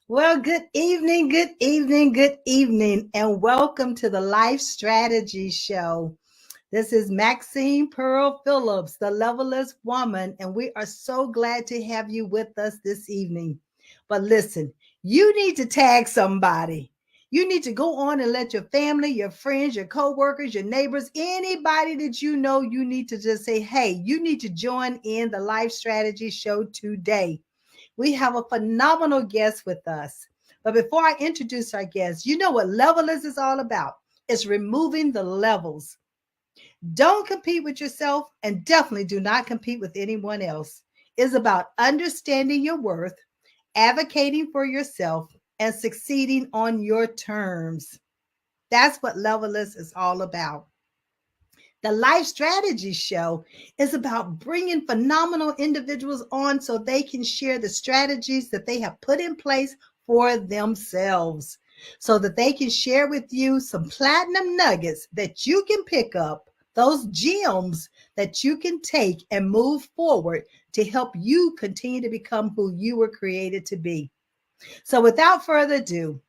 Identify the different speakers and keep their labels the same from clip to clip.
Speaker 1: Well, good evening, and welcome to the Life Strategy Show. This is Maxine Phillips, the Levelist Woman, and we are so glad to have you with us this evening. But listen, you need to tag somebody. You need to go on and let your family, your friends, your coworkers, your neighbors, anybody that you know, you need to just say, hey, you need to join in the Life Strategy Show today. We have a phenomenal guest with us. But before I introduce our guest, you know what Levelist is all about. It's removing the levels. Don't compete with yourself and definitely do not compete with anyone else. It's about understanding your worth, advocating for yourself, and succeeding on your terms. That's what Levelist is all about. The Life Strategy Show is about bringing phenomenal individuals on so they can share the strategies that they have put in place for themselves, so that they can share with you some platinum nuggets that you can pick up, those gems that you can take and move forward to help you continue to become who you were created to be. So, without further ado,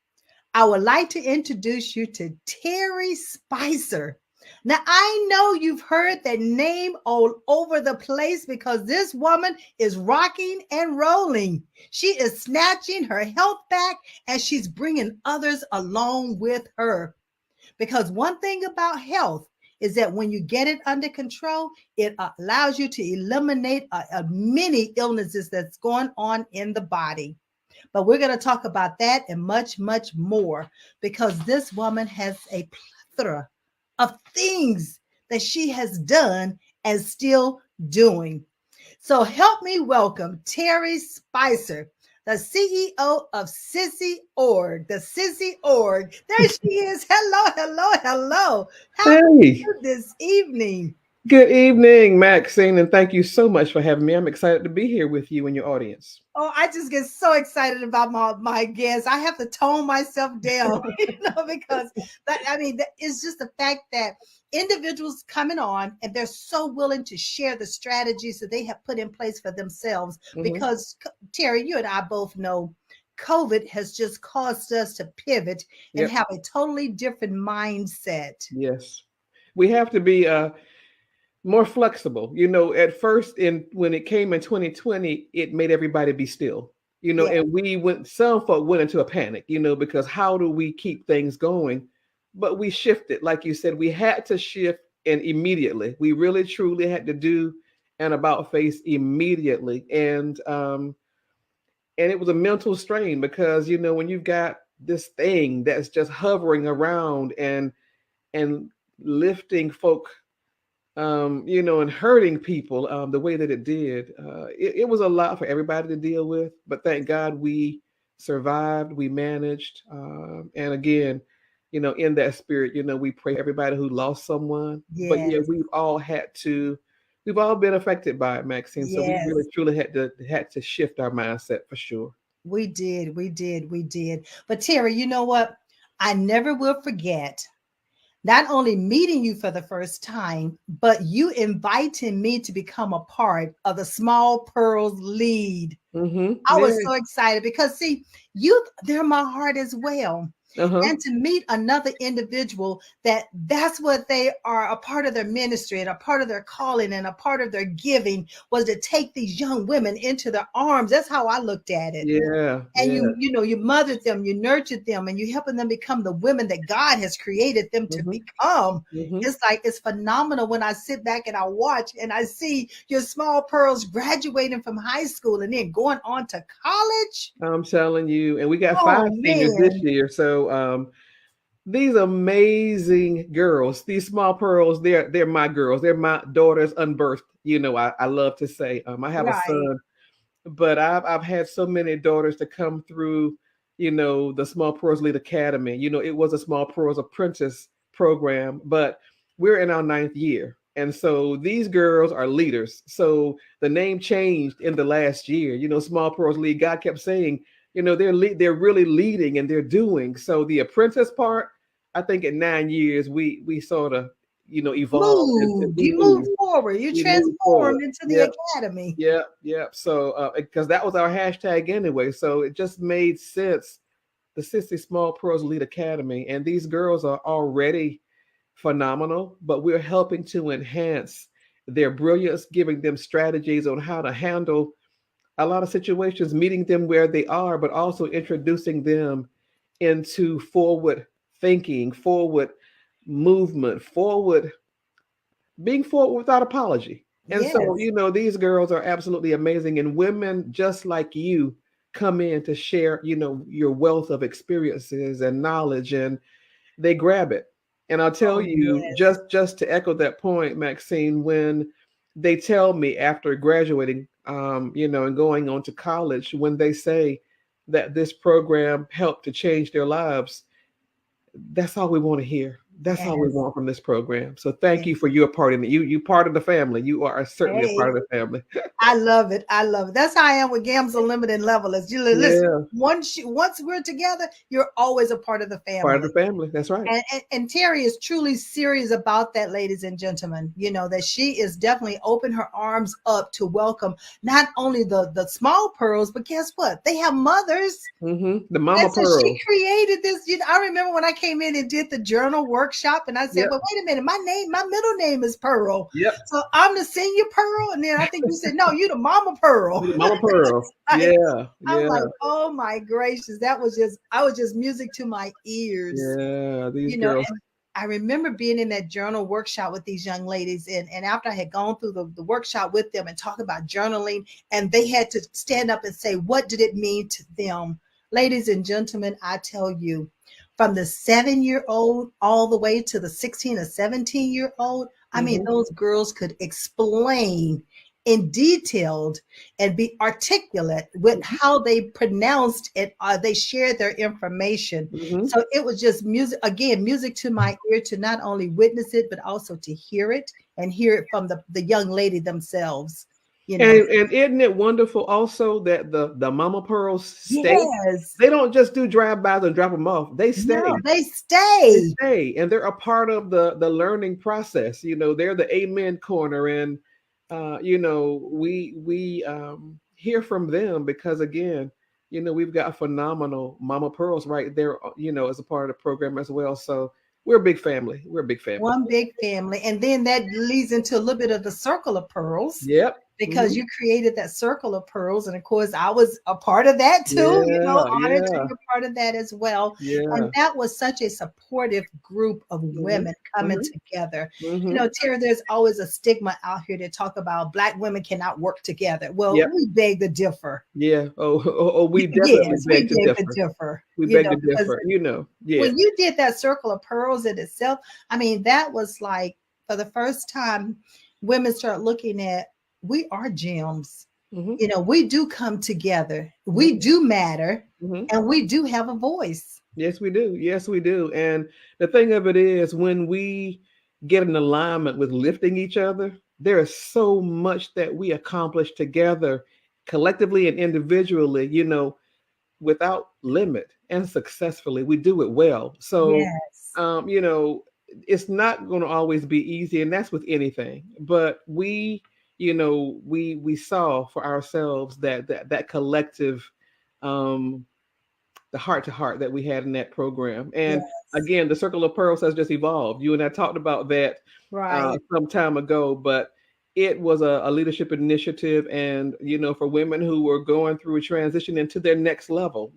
Speaker 1: I would like to introduce you to Terry Spicer. Now, I know you've heard that name all over the place because this woman is rocking and rolling. She is snatching her health back and she's bringing others along with her. Because one thing about health is that when you get it under control, it allows you to eliminate many illnesses that's going on in the body. But we're going to talk about that and much, much more because this woman has a plethora of things that she has done and still doing. So help me welcome Terry Spicer, the CEO of Sissy Org. The Sissy Org. There she is. Hello, hello, hello. How are
Speaker 2: Hey,
Speaker 1: you this evening?
Speaker 2: good evening, Maxine, and thank you so much for having me. I'm excited to be here with you and your audience.
Speaker 1: Oh, I just get so excited about my guests. I have to tone myself down, because it's just the fact that individuals coming on and they're so willing to share the strategies that they have put in place for themselves.
Speaker 2: Hmm.
Speaker 1: Because Terry, you and I both know COVID has just caused us to pivot and
Speaker 2: Yep.
Speaker 1: have a totally different mindset.
Speaker 2: Yes. We have to be more flexible. At first, in when it came in 2020, it made everybody be still.
Speaker 1: Yeah,
Speaker 2: And some folk went into a panic. Because how do we keep things going? But we shifted, like you said, we had to shift, and immediately, we really truly had to do an about face immediately, and it was a mental strain because when you've got this thing that's just hovering around and lifting folk, and hurting people the way that it did, it was a lot for everybody to deal with, but thank God we survived, we managed, and again, in that spirit, we pray for everybody who lost someone. But yeah,
Speaker 1: yes,
Speaker 2: we've all been affected by it, Maxine. So we really
Speaker 1: yes.
Speaker 2: truly had to shift our mindset for sure.
Speaker 1: We did. But Terry, you know what? I never will forget not only meeting you for the first time, but you inviting me to become a part of the Small Pearls lead.
Speaker 2: Mm-hmm.
Speaker 1: I was
Speaker 2: Yeah.
Speaker 1: so excited because see, you they're my heart as well.
Speaker 2: Uh-huh.
Speaker 1: And to meet another individual that's what they are, a part of their ministry and a part of their calling and a part of their giving was to take these young women into their arms. That's how I looked at it.
Speaker 2: Yeah.
Speaker 1: And
Speaker 2: Yeah.
Speaker 1: you mothered them, you nurtured them, and you helping them become the women that God has created them to
Speaker 2: Mm-hmm.
Speaker 1: become.
Speaker 2: Mm-hmm.
Speaker 1: It's like it's phenomenal when I sit back and I watch and I see your small pearls graduating from high school and then going on to college.
Speaker 2: I'm telling you, and we got
Speaker 1: Oh
Speaker 2: 5 seniors this
Speaker 1: man.
Speaker 2: year. So these amazing girls, these small pearls, they're my girls. They're my daughters unbirthed. I love to say. I have a
Speaker 1: Right.
Speaker 2: son, but I've had so many daughters to come through, the Small Pearls Lead Academy. It was a Small Pearls Apprentice program, but we're in our ninth year. And so these girls are leaders. So the name changed in the last year. Small Pearls Lead. God kept saying, they're really leading and they're doing. So the apprentice part, I think in 9 years we sort of evolved and
Speaker 1: Move.
Speaker 2: we
Speaker 1: You move
Speaker 2: moved.
Speaker 1: forward. You
Speaker 2: We moved forward.
Speaker 1: transformed into the
Speaker 2: Yep.
Speaker 1: academy.
Speaker 2: Yep. Yep. So because that was our hashtag anyway, so it just made sense. The 60 Small Pearls Elite Academy, and these girls are already phenomenal, but we're helping to enhance their brilliance, giving them strategies on how to handle a lot of situations, meeting them where they are, but also introducing them into forward thinking, forward movement, forward being forward without apology. And so,
Speaker 1: Yes.
Speaker 2: these girls are absolutely amazing. And women just like you come in to share, your wealth of experiences and knowledge, and they grab it. And I'll tell
Speaker 1: Oh,
Speaker 2: you,
Speaker 1: yes.
Speaker 2: just to echo that point, Maxine, when they tell me after graduating, and going on to college, when they say that this program helped to change their lives, that's all we want to hear. That's all we
Speaker 1: Yes.
Speaker 2: want from this program. So thank
Speaker 1: Yes.
Speaker 2: you for your part in it. You part of the family. You are certainly a part
Speaker 1: Hey.
Speaker 2: of the family.
Speaker 1: I love it. I love it. That's how I am with Gams Unlimited Level. Is you listen.
Speaker 2: Yeah,
Speaker 1: Once we're together, you're always a part of the
Speaker 2: part of the
Speaker 1: family.
Speaker 2: family. That's right.
Speaker 1: And Terry is truly serious about that, ladies and gentlemen. You know that she is definitely open her arms up to welcome not only the small pearls, but guess what? They have mothers.
Speaker 2: The
Speaker 1: And
Speaker 2: Mama
Speaker 1: so she
Speaker 2: Pearl.
Speaker 1: created this. I remember when I came in and did the journal workshop, and I said,
Speaker 2: Yep.
Speaker 1: "Well, wait a minute, my middle name is Pearl,
Speaker 2: Yep.
Speaker 1: so I'm the senior Pearl." And then I think you said, "No, you the Mama Pearl."
Speaker 2: The Mama Pearl.
Speaker 1: Like,
Speaker 2: Yeah.
Speaker 1: I'm
Speaker 2: Yeah.
Speaker 1: like, "Oh my gracious, I was just music to my ears."
Speaker 2: Yeah. These
Speaker 1: you know
Speaker 2: girls.
Speaker 1: and I remember being in that journal workshop with these young ladies, and after I had gone through the workshop with them and talk about journaling, and they had to stand up and say what did it mean to them. Ladies and gentlemen, I tell you, from the 7-year-old all the way to the 16 or 17-year-old, I mean,
Speaker 2: hmm
Speaker 1: those girls could explain in detailed and be articulate with how they pronounced it. They shared their information,
Speaker 2: hmm
Speaker 1: so it was just music, again, music to my ear to not only witness it, but also to hear it and hear it from the young lady themselves, you know.
Speaker 2: And isn't it wonderful also that the Mama Pearls stay?
Speaker 1: Yes.
Speaker 2: They don't just do drive-bys and drop them off. They
Speaker 1: No,
Speaker 2: stay.
Speaker 1: they
Speaker 2: They
Speaker 1: stay.
Speaker 2: stay, and they're a part of the learning process. They're the amen corner, and we hear from them because again, we've got phenomenal Mama Pearls right there, as a part of the program as well. So we're a big family. We're a big family.
Speaker 1: One big family. And then that leads into a little bit of the circle of pearls,
Speaker 2: Yep.
Speaker 1: because
Speaker 2: hmm
Speaker 1: you created that circle of pearls. And of course, I was a part of that too,
Speaker 2: Yeah.
Speaker 1: honored to
Speaker 2: Yeah.
Speaker 1: be a part of that as well. And
Speaker 2: Yeah.
Speaker 1: that was such a supportive group of
Speaker 2: hmm
Speaker 1: women coming
Speaker 2: hmm
Speaker 1: together.
Speaker 2: hmm
Speaker 1: Tara, there's always a stigma out here to talk about Black women cannot work together. Well,
Speaker 2: Yep.
Speaker 1: we beg to differ.
Speaker 2: Yeah. Oh, we definitely
Speaker 1: Yes, we
Speaker 2: beg to
Speaker 1: beg to
Speaker 2: differ.
Speaker 1: differ,
Speaker 2: We beg to
Speaker 1: because
Speaker 2: differ. Yeah.
Speaker 1: when you did that circle of pearls in itself, I mean, that was like for the first time, women start looking at, we are gems.
Speaker 2: hmm
Speaker 1: We do come together, we
Speaker 2: hmm
Speaker 1: do matter,
Speaker 2: hmm
Speaker 1: and we do have a voice.
Speaker 2: Yes, we do. Yes, we do. And the thing of it is, when we get in alignment with lifting each other, there is so much that we accomplish together, collectively and individually, without limit and successfully. We do it well. So,
Speaker 1: Yes.
Speaker 2: um, you know, it's not going to always be easy, and that's with anything. But we saw for ourselves that collective um the heart to heart that we had in that program. And
Speaker 1: Yes.
Speaker 2: again, the Circle of Pearls has just evolved. You and I talked about that
Speaker 1: Right.
Speaker 2: some time ago, but it was a leadership initiative, and for women who were going through a transition into their next level.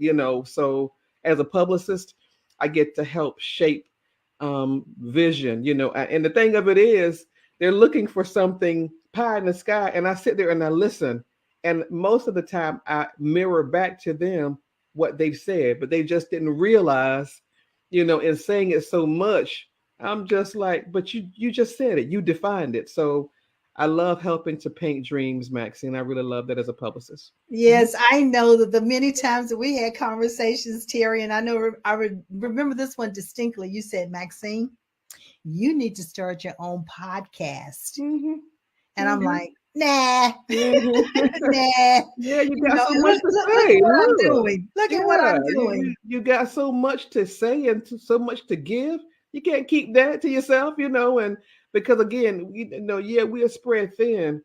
Speaker 2: So as a publicist, I get to help shape vision. And the thing of it is, they're looking for something pie in the sky, and I sit there and I listen, and most of the time I mirror back to them what they've said, but they just didn't realize, in saying it so much, I'm just like, but you just said it, you defined it. So I love helping to paint dreams, Maxine. I really love that as a publicist. Mhm.
Speaker 1: Yes, I know that the many times that we had conversations, Terry, and I know remember this one distinctly. You said, Maxine, you need to start your own podcast.
Speaker 2: hmm
Speaker 1: And I'm
Speaker 2: hmm
Speaker 1: like, nah,
Speaker 2: hmm
Speaker 1: nah.
Speaker 2: Yeah, you got so
Speaker 1: And
Speaker 2: much to
Speaker 1: look at
Speaker 2: say.
Speaker 1: what I'm
Speaker 2: Look,
Speaker 1: doing. Look at what
Speaker 2: yeah,
Speaker 1: I'm
Speaker 2: you, you
Speaker 1: doing.
Speaker 2: you got so much to say and so much to give. You can't keep that to yourself, and because again, yeah, we are spread thin,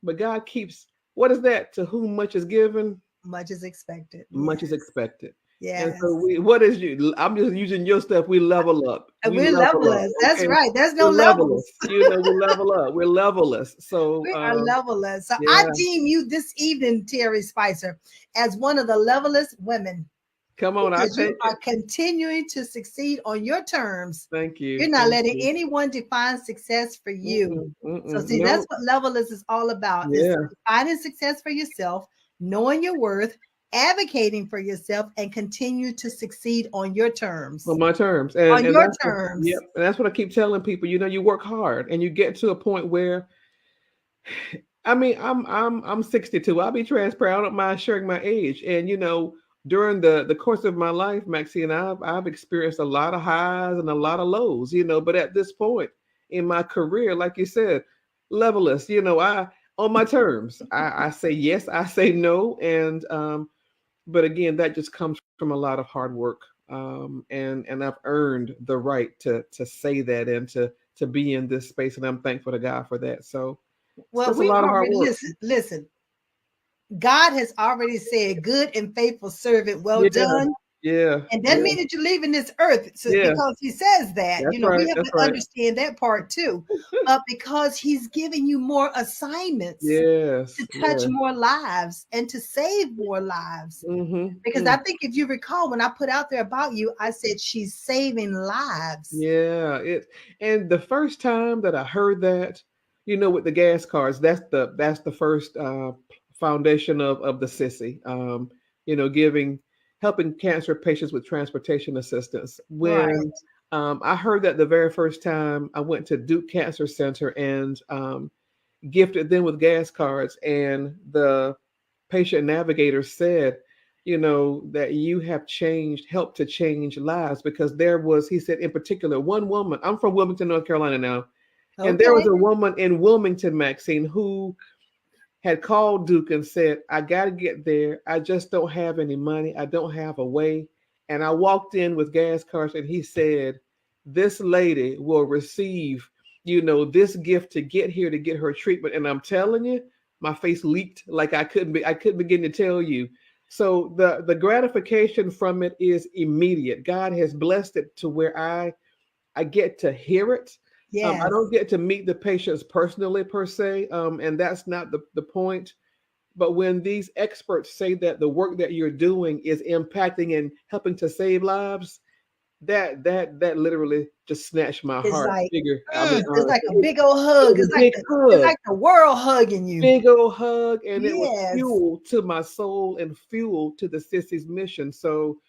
Speaker 2: but God keeps, what is that? To whom much is given,
Speaker 1: Much is expected.
Speaker 2: much
Speaker 1: Yes.
Speaker 2: is expected. And
Speaker 1: Yes.
Speaker 2: so what is you? I'm just using your stuff. We level up.
Speaker 1: And
Speaker 2: We
Speaker 1: we're
Speaker 2: level up.
Speaker 1: levelers. That's
Speaker 2: Okay.
Speaker 1: right. There's no
Speaker 2: We're
Speaker 1: levels.
Speaker 2: levelers. We level up. We're levelers. So,
Speaker 1: We are levelers. So I
Speaker 2: yeah,
Speaker 1: deem you this evening, Terry Spicer, as one of the levelest women
Speaker 2: come on. I
Speaker 1: because you
Speaker 2: take it.
Speaker 1: are continuing to succeed on your terms.
Speaker 2: Thank you.
Speaker 1: You're not
Speaker 2: Thank
Speaker 1: letting
Speaker 2: you.
Speaker 1: anyone define success for you.
Speaker 2: Mm-mm,
Speaker 1: So
Speaker 2: mm-mm,
Speaker 1: see, that's
Speaker 2: no.
Speaker 1: what levelers is all about, is
Speaker 2: Yeah.
Speaker 1: defining success for yourself, knowing your worth, advocating for yourself, and continue to succeed on your terms.
Speaker 2: On my terms.
Speaker 1: On
Speaker 2: And
Speaker 1: your
Speaker 2: that's what, yep.
Speaker 1: terms.
Speaker 2: And that's what I keep telling people. You work hard and you get to a point where, I mean, I'm 62. I'll be transparent. I don't mind sharing my age. And during the course of my life, Maxine, I've experienced a lot of highs and a lot of lows. But at this point in my career, like you said, levelist. I on my terms. I say yes, I say no, and but again, that just comes from a lot of hard work. And I've earned the right to say that and to be in this space, and I'm thankful to God for that. So
Speaker 1: Well,
Speaker 2: it's a
Speaker 1: we
Speaker 2: lot of hard
Speaker 1: already
Speaker 2: work.
Speaker 1: listen. God has already said, "Good and faithful servant, well
Speaker 2: Yeah,
Speaker 1: done."
Speaker 2: yeah,
Speaker 1: And that
Speaker 2: yeah,
Speaker 1: mean that you're leaving this earth
Speaker 2: yeah.
Speaker 1: because he says that.
Speaker 2: That's
Speaker 1: We
Speaker 2: right.
Speaker 1: have
Speaker 2: That's
Speaker 1: to
Speaker 2: right.
Speaker 1: understand that part too. But because he's giving you more assignments to
Speaker 2: Yes,
Speaker 1: touch
Speaker 2: yeah.
Speaker 1: more lives and to save more lives.
Speaker 2: Mm-hmm.
Speaker 1: Because I think if you recall, when I put out there about you, I said she's saving lives.
Speaker 2: Yeah. And the first time that I heard that, with the gas cards, that's the first foundation of the sissy. Giving helping cancer patients with transportation assistance.
Speaker 1: Right.
Speaker 2: When I heard that the very first time, I went to Duke Cancer Center and gifted them with gas cards, and the patient navigator said, that you have helped to change lives, because he said in particular, one woman. I'm from Wilmington, North Carolina now, and there was
Speaker 1: Okay.
Speaker 2: a woman in Wilmington, Maxine, who had called Duke and said, I got to get there. I just don't have any money. I don't have a way. And I walked in with gas cards, and he said, this lady will receive, this gift to get here to get her treatment. And I'm telling you, my face leaked like I couldn't begin to tell you. So the gratification from it is immediate. God has blessed it to where I get to hear it. I
Speaker 1: Yes.
Speaker 2: don't get to meet the patients personally per se, and that's not the point. But when these experts say that the work that you're doing is impacting and helping to save lives, that literally just snatched my
Speaker 1: It's
Speaker 2: heart.
Speaker 1: like,
Speaker 2: Figure, I mean,
Speaker 1: it's like a
Speaker 2: honestly,
Speaker 1: big old
Speaker 2: it
Speaker 1: hug.
Speaker 2: was a big
Speaker 1: It's
Speaker 2: hug,
Speaker 1: like the world hugging you.
Speaker 2: big old hug, and it was
Speaker 1: Yes.
Speaker 2: fuel to my soul and fuel to the sissy's mission. So,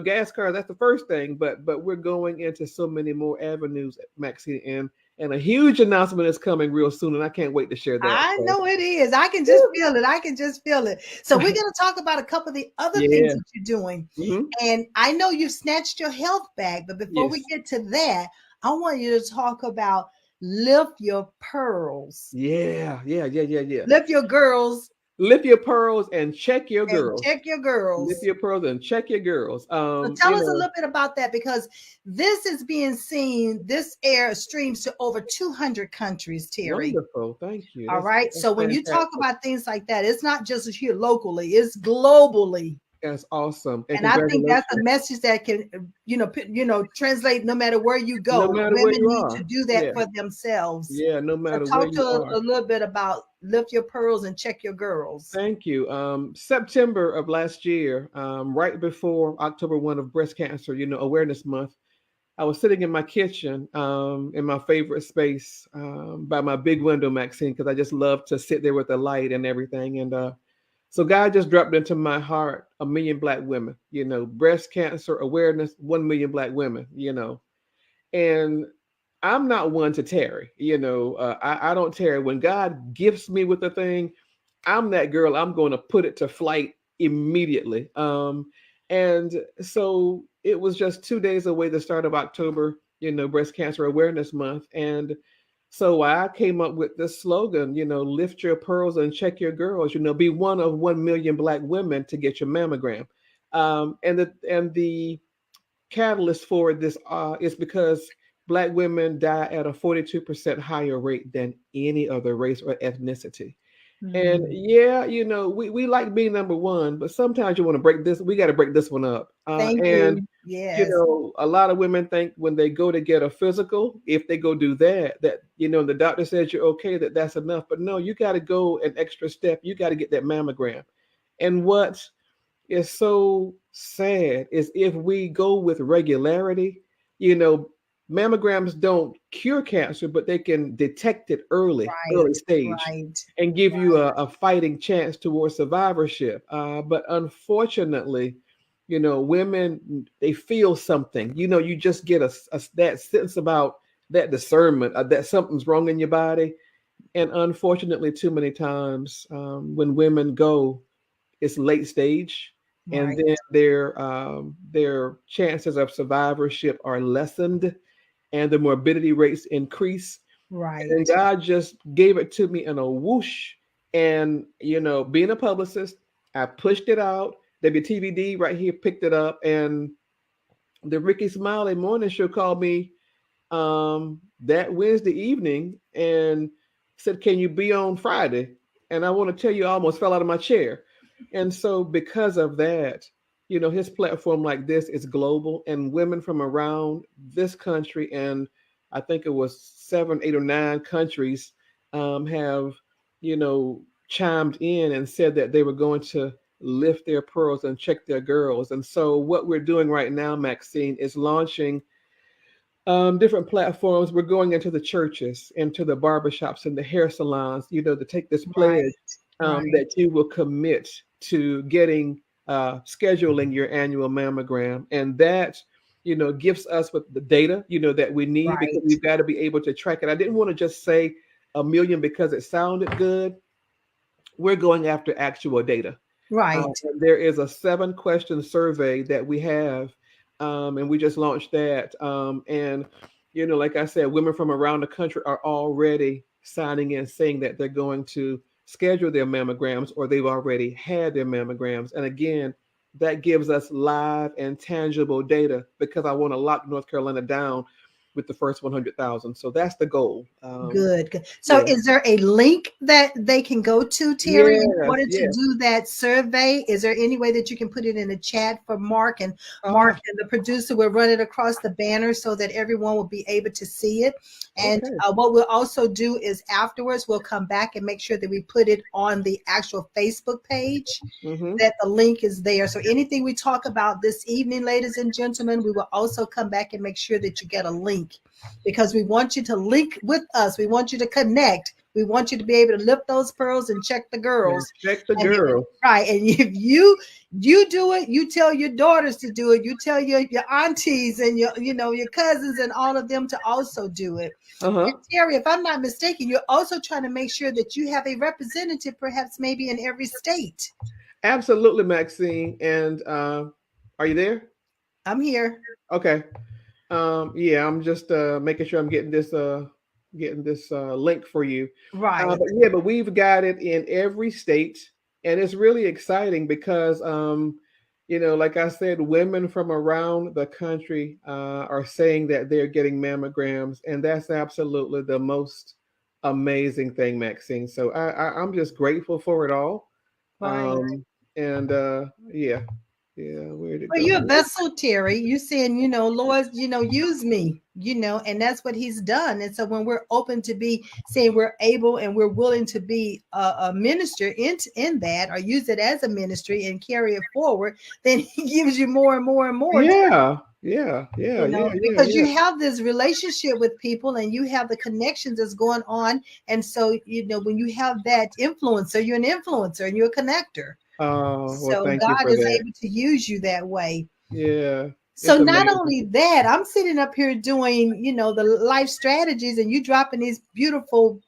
Speaker 2: gas cars, that's the first thing, but we're going into so many more avenues, Maxine, and a huge announcement is coming real soon, and I can't wait to share that.
Speaker 1: I
Speaker 2: So,
Speaker 1: know it is. I can just feel it. I can just feel it. So we're going to talk about a couple of the other things
Speaker 2: yeah.
Speaker 1: that you're doing.
Speaker 2: Hmm.
Speaker 1: And I know you've snatched your health back, but before we
Speaker 2: Yes.
Speaker 1: get to that, I want you to talk about lift your pearls.
Speaker 2: Yeah. Yeah. Yeah. Yeah. Yeah.
Speaker 1: Lift your girls
Speaker 2: Lift your pearls and check your
Speaker 1: and
Speaker 2: girls.
Speaker 1: check your
Speaker 2: Lift
Speaker 1: girls.
Speaker 2: your pearls and check your girls.
Speaker 1: So tell us a little bit about that, because this is being seen, this air streams to over 200 countries, Terry.
Speaker 2: Wonderful. Thank you.
Speaker 1: All
Speaker 2: That's
Speaker 1: right.
Speaker 2: that's
Speaker 1: So when you talk
Speaker 2: fantastic.
Speaker 1: about things like that, it's not just here locally, it's globally.
Speaker 2: That's awesome. And
Speaker 1: And I think that's a
Speaker 2: congratulations.
Speaker 1: message that can, translate no matter where you
Speaker 2: No
Speaker 1: go.
Speaker 2: matter where
Speaker 1: Women
Speaker 2: you
Speaker 1: need to
Speaker 2: are.
Speaker 1: do that
Speaker 2: Yeah.
Speaker 1: for themselves.
Speaker 2: Yeah. No
Speaker 1: So
Speaker 2: matter where
Speaker 1: talk to
Speaker 2: you
Speaker 1: us
Speaker 2: are.
Speaker 1: a little bit about lift your pearls and check your girls.
Speaker 2: Thank you. September of last year, right before October 1 of Breast Cancer, Awareness Month, I was sitting in my kitchen, in my favorite space, by my big window, Maxine, because I just love to sit there with the light and everything. And so God just dropped into my heart 1 million Black women, breast cancer awareness, 1 million Black women, and I'm not one to tarry, I don't tarry. When God gifts me with a thing, I'm that girl. I'm going to put it to flight immediately. And so it was just 2 days away, the start of October, Breast Cancer Awareness Month. And so I came up with this slogan, lift your pearls and check your girls, be one of 1 million Black women to get your mammogram. And the catalyst for this is because Black women die at a 42% higher rate than any other race or ethnicity. And
Speaker 1: Mm.
Speaker 2: yeah, we like being number one, but sometimes you want to break this. We got to break this one up.
Speaker 1: Thank
Speaker 2: And
Speaker 1: you. Yes.
Speaker 2: a lot of women think when they go to get a physical, if they go do that the doctor says you're okay, that's enough. But no, you got to go an extra step. You got to get that mammogram. And what is so sad is if we go with regularity, you know, mammograms don't cure cancer, but they can detect it early
Speaker 1: Right.
Speaker 2: stage,
Speaker 1: Right.
Speaker 2: and give you
Speaker 1: Right.
Speaker 2: a fighting chance towards survivorship. But unfortunately, women, they feel something. You just get that sense about that discernment that something's wrong in your body. And unfortunately, too many times when women go, it's late stage, and
Speaker 1: Right.
Speaker 2: then their chances of survivorship are lessened, and the morbidity rates increase. And
Speaker 1: Right.
Speaker 2: God just gave it to me in a whoosh. And being a publicist, I pushed it out. WTVD right here picked it up, and the Ricky Smiley morning show called me that Wednesday evening and said, "Can you be on Friday?" And I want to tell you, I almost fell out of my chair. And so, because of that, his platform like this is global, and women from around this country, and I think it was 7, 8, or 9 countries, have, chimed in and said that they were going to lift their pearls and check their girls. And so, what we're doing right now, Maxine, is launching different platforms. We're going into the churches, into the barbershops, and the hair salons, to take this pledge
Speaker 1: Right. Right.
Speaker 2: that you will commit to getting, scheduling your annual mammogram. And that, gives us with the data, that we need, because
Speaker 1: Right.
Speaker 2: we've got to be able to track it. I didn't want to just say a million because it sounded good. We're going after actual data.
Speaker 1: Right.
Speaker 2: And there is a 7-question survey that we have, and we just launched that. And like I said, women from around the country are already signing in, saying that they're going to schedule their mammograms, or they've already had their mammograms. And again, that gives us live and tangible data, because I want to lock North Carolina down with the first 100,000. So that's the goal.
Speaker 1: Good, good. So
Speaker 2: Yeah.
Speaker 1: is there a link that they can go to, Terry, in
Speaker 2: Yes.
Speaker 1: order to
Speaker 2: Yes.
Speaker 1: do that survey? Is there any way that you can put it in the chat for Mark, and
Speaker 2: Ah.
Speaker 1: the producer will run it across the banner so that everyone will be able to see it? And
Speaker 2: Okay.
Speaker 1: what we'll also do is afterwards, we'll come back and make sure that we put it on the actual Facebook page,
Speaker 2: Mm-hmm.
Speaker 1: that the link is there. So anything we talk about this evening, ladies and gentlemen, we will also come back and make sure that you get a link, because we want you to link with us. We want you to connect. We want you to be able to lift those pearls and check the
Speaker 2: Yeah.
Speaker 1: girls.
Speaker 2: Check the
Speaker 1: And if,
Speaker 2: girl.
Speaker 1: right, and if you do it, you tell your daughters to do it. You tell your aunties and your cousins and all of them to also do it.
Speaker 2: Uh-huh.
Speaker 1: And Terry, if I'm not mistaken, you're also trying to make sure that you have a representative, perhaps maybe in every state.
Speaker 2: Absolutely, Maxine. And are you there?
Speaker 1: I'm here.
Speaker 2: Okay. Yeah, I'm just making sure I'm getting this link for you.
Speaker 1: Right,
Speaker 2: But we've got it in every state, and it's really exciting because like I said, women from around the country are saying that they're getting mammograms, and that's absolutely the most amazing thing, Maxine. So I'm just grateful for it all.
Speaker 1: right.
Speaker 2: And yeah, where'd it
Speaker 1: Well,
Speaker 2: go?
Speaker 1: you're a vessel, Terry. You saying, Lord, use me, and that's what he's done. And so when we're open to be saying we're able and we're willing to be a minister in that, or use it as a ministry and carry it forward, then he gives you more and more and more.
Speaker 2: Yeah, yeah, yeah, yeah, yeah,
Speaker 1: Because
Speaker 2: yeah.
Speaker 1: you have this relationship with people and you have the connections that's going on. And so, when you have that influencer, you're an influencer and you're a connector.
Speaker 2: Oh, well,
Speaker 1: So
Speaker 2: thank you
Speaker 1: God
Speaker 2: for
Speaker 1: is
Speaker 2: that.
Speaker 1: able to use you that way.
Speaker 2: Yeah,
Speaker 1: So
Speaker 2: it's
Speaker 1: not
Speaker 2: amazing.
Speaker 1: only that, I'm sitting up here doing, the life strategies, and you dropping these beautiful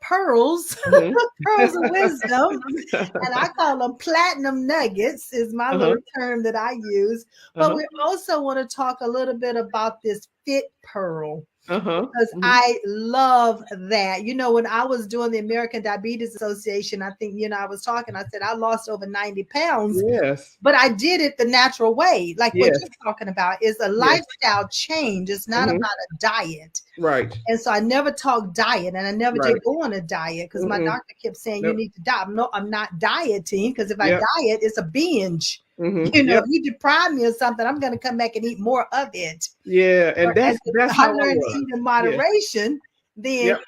Speaker 1: pearls,
Speaker 2: Hmm.
Speaker 1: pearls of wisdom, and I call them platinum nuggets, is my
Speaker 2: Uh-huh.
Speaker 1: little term that I use. But
Speaker 2: Uh-huh.
Speaker 1: we also want to talk a little bit about this fit pearl.
Speaker 2: Uh-huh.
Speaker 1: because
Speaker 2: Hmm.
Speaker 1: I love that. You know, when I was doing the American Diabetes Association, I think, I was talking, I said I lost over 90 pounds,
Speaker 2: Yes.
Speaker 1: but I did it the natural way. Like what
Speaker 2: Yes.
Speaker 1: you're talking about is a
Speaker 2: Yes.
Speaker 1: lifestyle change. It's not
Speaker 2: Hmm.
Speaker 1: about a diet.
Speaker 2: Right.
Speaker 1: And so I never talked diet, and I never did
Speaker 2: Right.
Speaker 1: go on a diet because my
Speaker 2: Mm-mm.
Speaker 1: doctor kept saying you
Speaker 2: Nope.
Speaker 1: need to diet. No, I'm not dieting because if I
Speaker 2: Yep.
Speaker 1: diet, it's a binge.
Speaker 2: Hmm.
Speaker 1: If
Speaker 2: Yep.
Speaker 1: you deprive me of something, I'm going to come back and eat more of it.
Speaker 2: Yeah. And
Speaker 1: Whereas if
Speaker 2: that's
Speaker 1: I
Speaker 2: how I
Speaker 1: learn to
Speaker 2: was.
Speaker 1: eat in
Speaker 2: Yes.
Speaker 1: moderation, then
Speaker 2: Yep.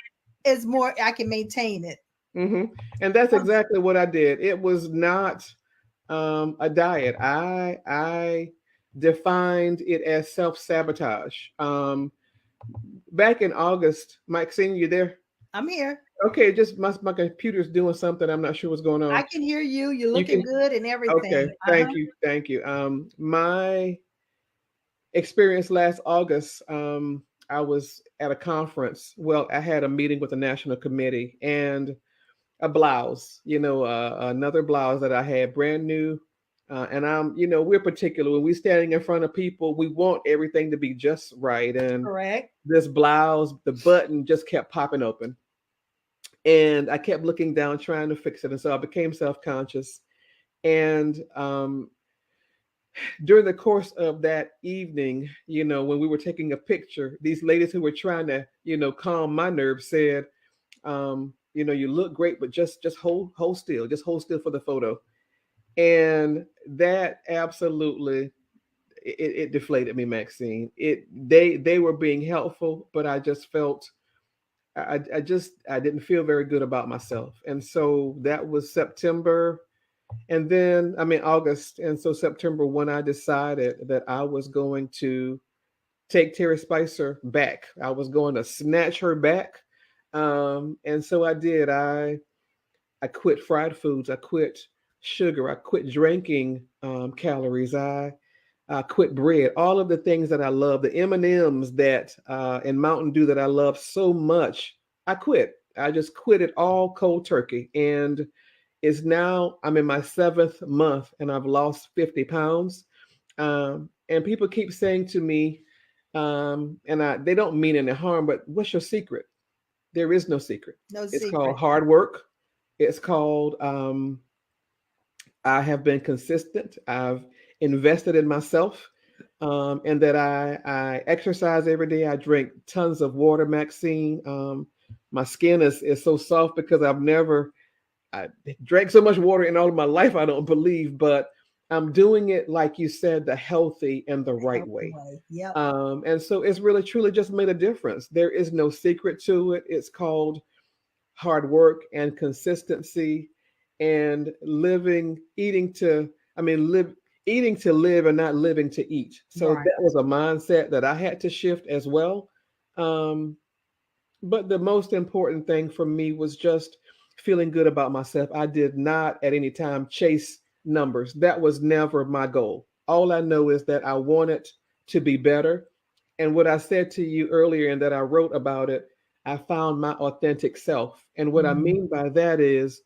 Speaker 1: it's more I can maintain it.
Speaker 2: Hmm. And that's exactly what I did. It was not a diet. I defined it as self-sabotage. Back in August, Maxine, you there?
Speaker 1: I'm here.
Speaker 2: Okay, just my computer's doing something. I'm not sure what's going
Speaker 1: I
Speaker 2: on.
Speaker 1: can hear you. You're
Speaker 2: You
Speaker 1: looking
Speaker 2: can.
Speaker 1: good and
Speaker 2: Okay,
Speaker 1: everything.
Speaker 2: thank you, thank you. My experience last August, I was at a conference. Well, I had a meeting with the national committee and a blouse, another blouse that I had brand new. And we're particular when we're standing in front of people, we want everything to be just right. And
Speaker 1: Correct.
Speaker 2: this blouse, the button just kept popping open. And I kept looking down, trying to fix it. And so I became self conscious. And during the course of that evening, when we were taking a picture, these ladies who were trying to, calm my nerves said, you look great, but just hold still, just hold still for the photo. And that absolutely it deflated me, Maxine. They were being helpful, but I just felt I didn't feel very good about myself. And so that was September. And then, I mean, August. And so September, when I decided that I was going to take Terry Spicer back, I was going to snatch her back. And so I did. I quit fried foods. I quit sugar. I quit drinking calories. I quit bread. All of the things that I love, the M&Ms that and Mountain Dew that I love so much, I quit. I just quit it all cold turkey. And is now I'm in my 7th month and I've lost 50 pounds. And people keep saying to me, they don't mean any harm, but what's your secret? There is no secret.
Speaker 1: No
Speaker 2: It's called
Speaker 1: secret.
Speaker 2: hard work. It's called I have been consistent. I've invested in myself, and that I exercise every day. I drink tons of water, Maxine. My skin is so soft because I drank so much water in all of my life, I don't believe, but I'm doing it, like you said, the healthy and the right
Speaker 1: Healthy
Speaker 2: way.
Speaker 1: way. Yep.
Speaker 2: And so it's really truly just made a difference. There is no secret to it. It's called hard work and consistency and eating to live and not living to eat. So
Speaker 1: Right.
Speaker 2: that was a mindset that I had to shift as well. Um, but the most important thing for me was just feeling good about myself. I did not at any time chase numbers. That was never my goal. All I know is that I wanted to be better. And what I said to you earlier and that I wrote about it, I found my authentic self. And what I
Speaker 1: Mhm.
Speaker 2: mean by that is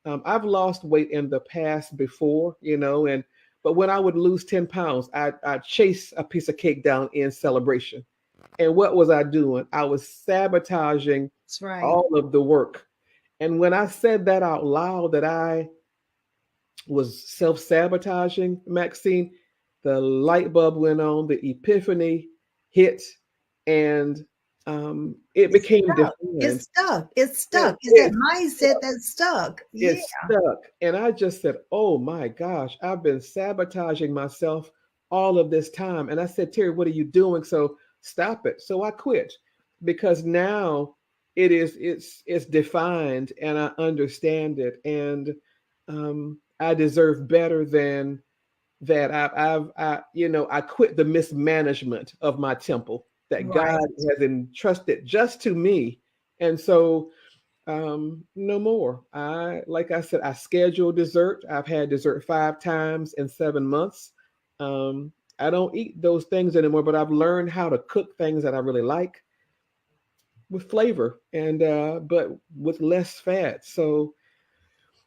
Speaker 2: I've lost weight in the past before, and but when I would lose 10 pounds, I'd chase a piece of cake down in celebration. And what was I doing? I was sabotaging
Speaker 1: That's right.
Speaker 2: all of the work. And when I said that out loud, that I was self sabotaging, Maxine, the light bulb went on, the epiphany hit, and it
Speaker 1: It's
Speaker 2: became
Speaker 1: stuck. It's
Speaker 2: defined.
Speaker 1: stuck. It's
Speaker 2: It,
Speaker 1: stuck. It's that
Speaker 2: it,
Speaker 1: mindset that's stuck. Yeah.
Speaker 2: it stuck. And I just said, oh my gosh, I've been sabotaging myself all of this time. And I said, Terry, what are you doing? So stop it. So I quit because now it's defined and I understand it. And I deserve better than that. I quit the mismanagement of my temple that God
Speaker 1: Right.
Speaker 2: has entrusted just to me. And so no more. Like I said, I schedule dessert. I've had dessert 5 times in 7 months. I don't eat those things anymore, but I've learned how to cook things that I really like with flavor and but with less fat. So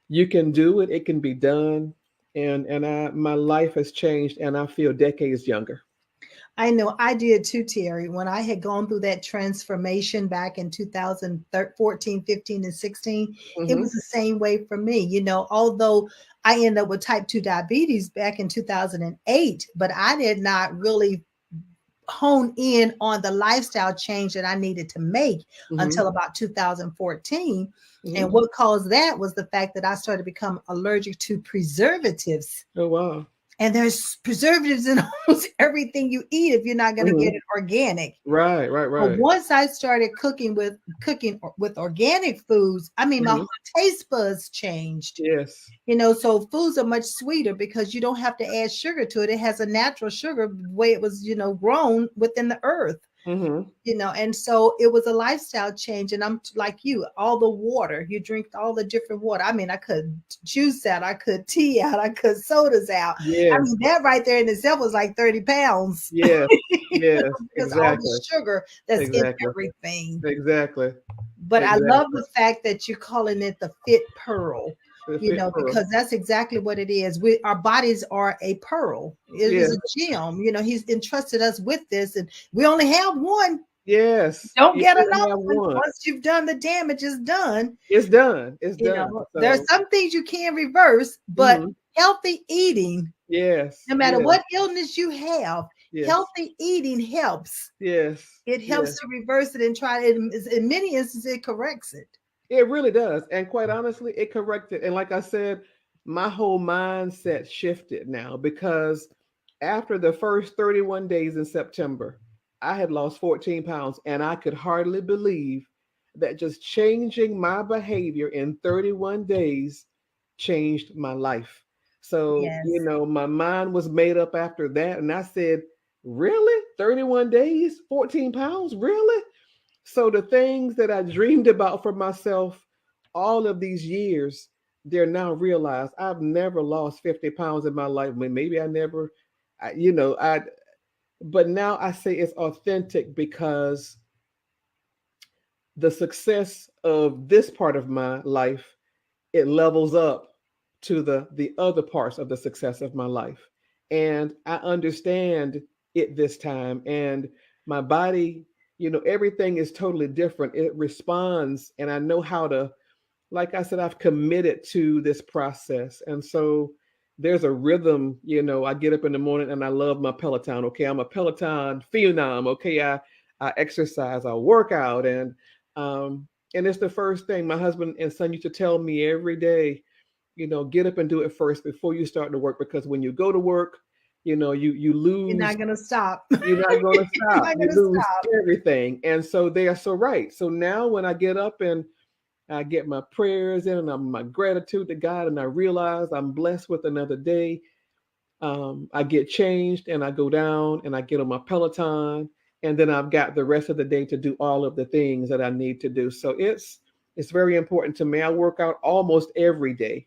Speaker 2: you can do it, it can be done. And my life has changed and I feel decades younger.
Speaker 1: I know I did too, Terry. When I had gone through that transformation back in 2014, 15, and 16, it
Speaker 2: Mm-hmm.
Speaker 1: was the same way for me. Although I ended up with type 2 diabetes back in 2008, but I did not really hone in on the lifestyle change that I needed to make
Speaker 2: Mm-hmm.
Speaker 1: until about 2014.
Speaker 2: Mm-hmm.
Speaker 1: And what caused that was the fact that I started to become allergic to preservatives.
Speaker 2: Oh wow.
Speaker 1: And there's preservatives in almost everything you eat if you're not going to
Speaker 2: Mm-hmm.
Speaker 1: get it organic.
Speaker 2: Right, right,
Speaker 1: But
Speaker 2: right.
Speaker 1: once I started cooking with organic foods, I mean, my
Speaker 2: Mm-hmm.
Speaker 1: whole taste buds changed.
Speaker 2: Yes.
Speaker 1: So foods are much sweeter because you don't have to add sugar to it. It has a natural sugar the way it was, grown within the earth.
Speaker 2: Mm-hmm.
Speaker 1: And so it was a lifestyle change. And I'm like you, all the water, you drink all the different water. I mean, I could juice out, I could tea out, I could sodas out. I
Speaker 2: Yes.
Speaker 1: mean, that right there in itself was like 30 pounds
Speaker 2: Yes. Yes.
Speaker 1: because all the
Speaker 2: Exactly.
Speaker 1: sugar that's in
Speaker 2: Exactly.
Speaker 1: everything.
Speaker 2: Exactly.
Speaker 1: But I love
Speaker 2: Exactly.
Speaker 1: the fact that you're calling it the fit pearl,
Speaker 2: The fit pearl.
Speaker 1: because that's exactly what it is. Our bodies are a pearl. It is
Speaker 2: Yes.
Speaker 1: a gem. He's entrusted us with this, and we only have one.
Speaker 2: Yes.
Speaker 1: Don't
Speaker 2: You
Speaker 1: get
Speaker 2: only
Speaker 1: another
Speaker 2: have
Speaker 1: one.
Speaker 2: one.
Speaker 1: Once you've done the damage, is done.
Speaker 2: It's done. It's done.
Speaker 1: There are
Speaker 2: So
Speaker 1: some things you can reverse, but
Speaker 2: mm-hmm.
Speaker 1: healthy eating,
Speaker 2: Yes.
Speaker 1: no matter
Speaker 2: Yes.
Speaker 1: what illness you have,
Speaker 2: Yes.
Speaker 1: healthy eating helps.
Speaker 2: Yes.
Speaker 1: It helps
Speaker 2: Yes.
Speaker 1: to reverse it and try it. In many instances, it corrects it.
Speaker 2: It really does. And quite honestly, it corrected. And like I said, my whole mindset shifted now because after the first 31 days in September, I had lost 14 pounds and I could hardly believe that just changing my behavior in 31 days changed my life. So,
Speaker 1: Yes.
Speaker 2: my mind was made up after that. And I said, really? 31 days, 14 pounds? Really? So the things that I dreamed about for myself all of these years, they're now realized. I've never lost 50 pounds in my life. Maybe I never, but now I say it's authentic because the success of this part of my life, it levels up to the other parts of the success of my life. And I understand it this time. And my body, everything is totally different. It responds, and I know how to, like I said, I've committed to this process. And so there's a rhythm. I get up in the morning and I love my Peloton. Okay, I'm a Peloton phenom. Okay, I exercise, I work out, and it's the first thing my husband and son used to tell me every day. Get up and do it first before you start to work, because when you go to work, you
Speaker 1: You're
Speaker 2: lose.
Speaker 1: not going to stop.
Speaker 2: You're not going to
Speaker 1: You're
Speaker 2: stop.
Speaker 1: not
Speaker 2: You
Speaker 1: going to
Speaker 2: lose
Speaker 1: stop.
Speaker 2: everything. And so they are so right. So now when I get up and I get my prayers in and my gratitude to God, and I realize I'm blessed with another day, I get changed and I go down and I get on my Peloton, and then I've got the rest of the day to do all of the things that I need to do. So it's very important to me. I work out almost every day.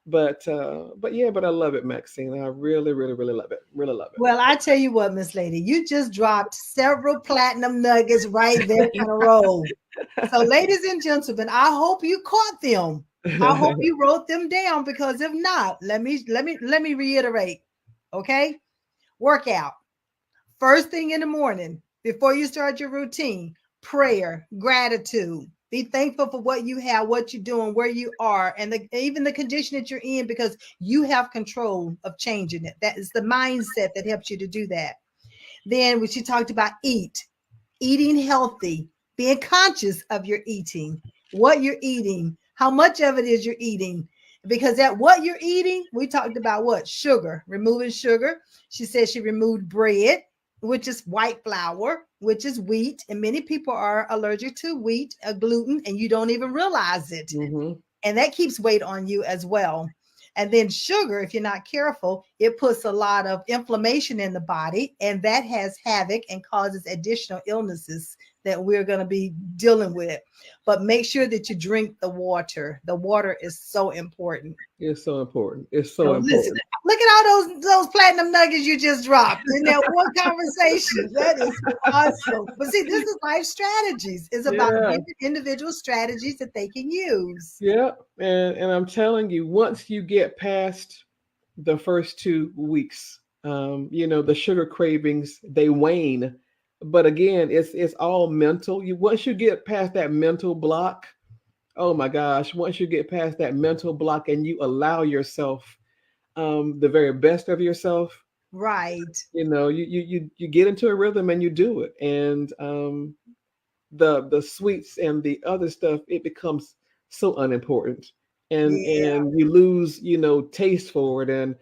Speaker 2: But yeah, but I love it, Maxine. I really, really, really love it. Really love
Speaker 1: Well, I tell you what, Miss Lady, you just dropped several platinum nuggets right there in a row. So, ladies and gentlemen, I hope you caught them. I hope
Speaker 2: it.
Speaker 1: you wrote them down, because if not, let me reiterate. Okay? Workout. First thing in the morning, before you start your routine, prayer, gratitude. Be thankful for what you have, what you're doing, where you are, and even the condition that you're in, because you have control of changing it. That is the mindset that helps you to do that. Then, when she talked about eating healthy, being conscious of your eating, what you're eating, how much of it is you're eating. Because at what you're eating, we talked about what? Sugar, removing sugar. She said she removed bread, which is white flour, which is wheat. And many people are allergic to wheat, gluten, and you don't even realize it.
Speaker 2: Hmm.
Speaker 1: And that keeps weight on you as well. And then sugar, if you're not careful, it puts a lot of inflammation in the body, and that has havoc and causes additional illnesses that we're going to be dealing with. But make sure that you drink the water. The water is so important.
Speaker 2: It's so important. It's
Speaker 1: So
Speaker 2: so
Speaker 1: listen,
Speaker 2: important.
Speaker 1: look at all those platinum nuggets you just dropped in that one conversation. That is awesome. But see, this is life strategies. It's about
Speaker 2: Yeah.
Speaker 1: giving individual strategies that they can use.
Speaker 2: Yeah. And I'm telling you, once you get past the first 2 weeks, The sugar cravings, they wane. But again, it's all mental. Once you get past that mental block, oh my gosh, once you get past that mental block and you allow yourself the very best of yourself,
Speaker 1: Right.
Speaker 2: you get into a rhythm and you do it. And the sweets and the other stuff, it becomes so unimportant.
Speaker 1: Yeah.
Speaker 2: And you lose, taste for it. And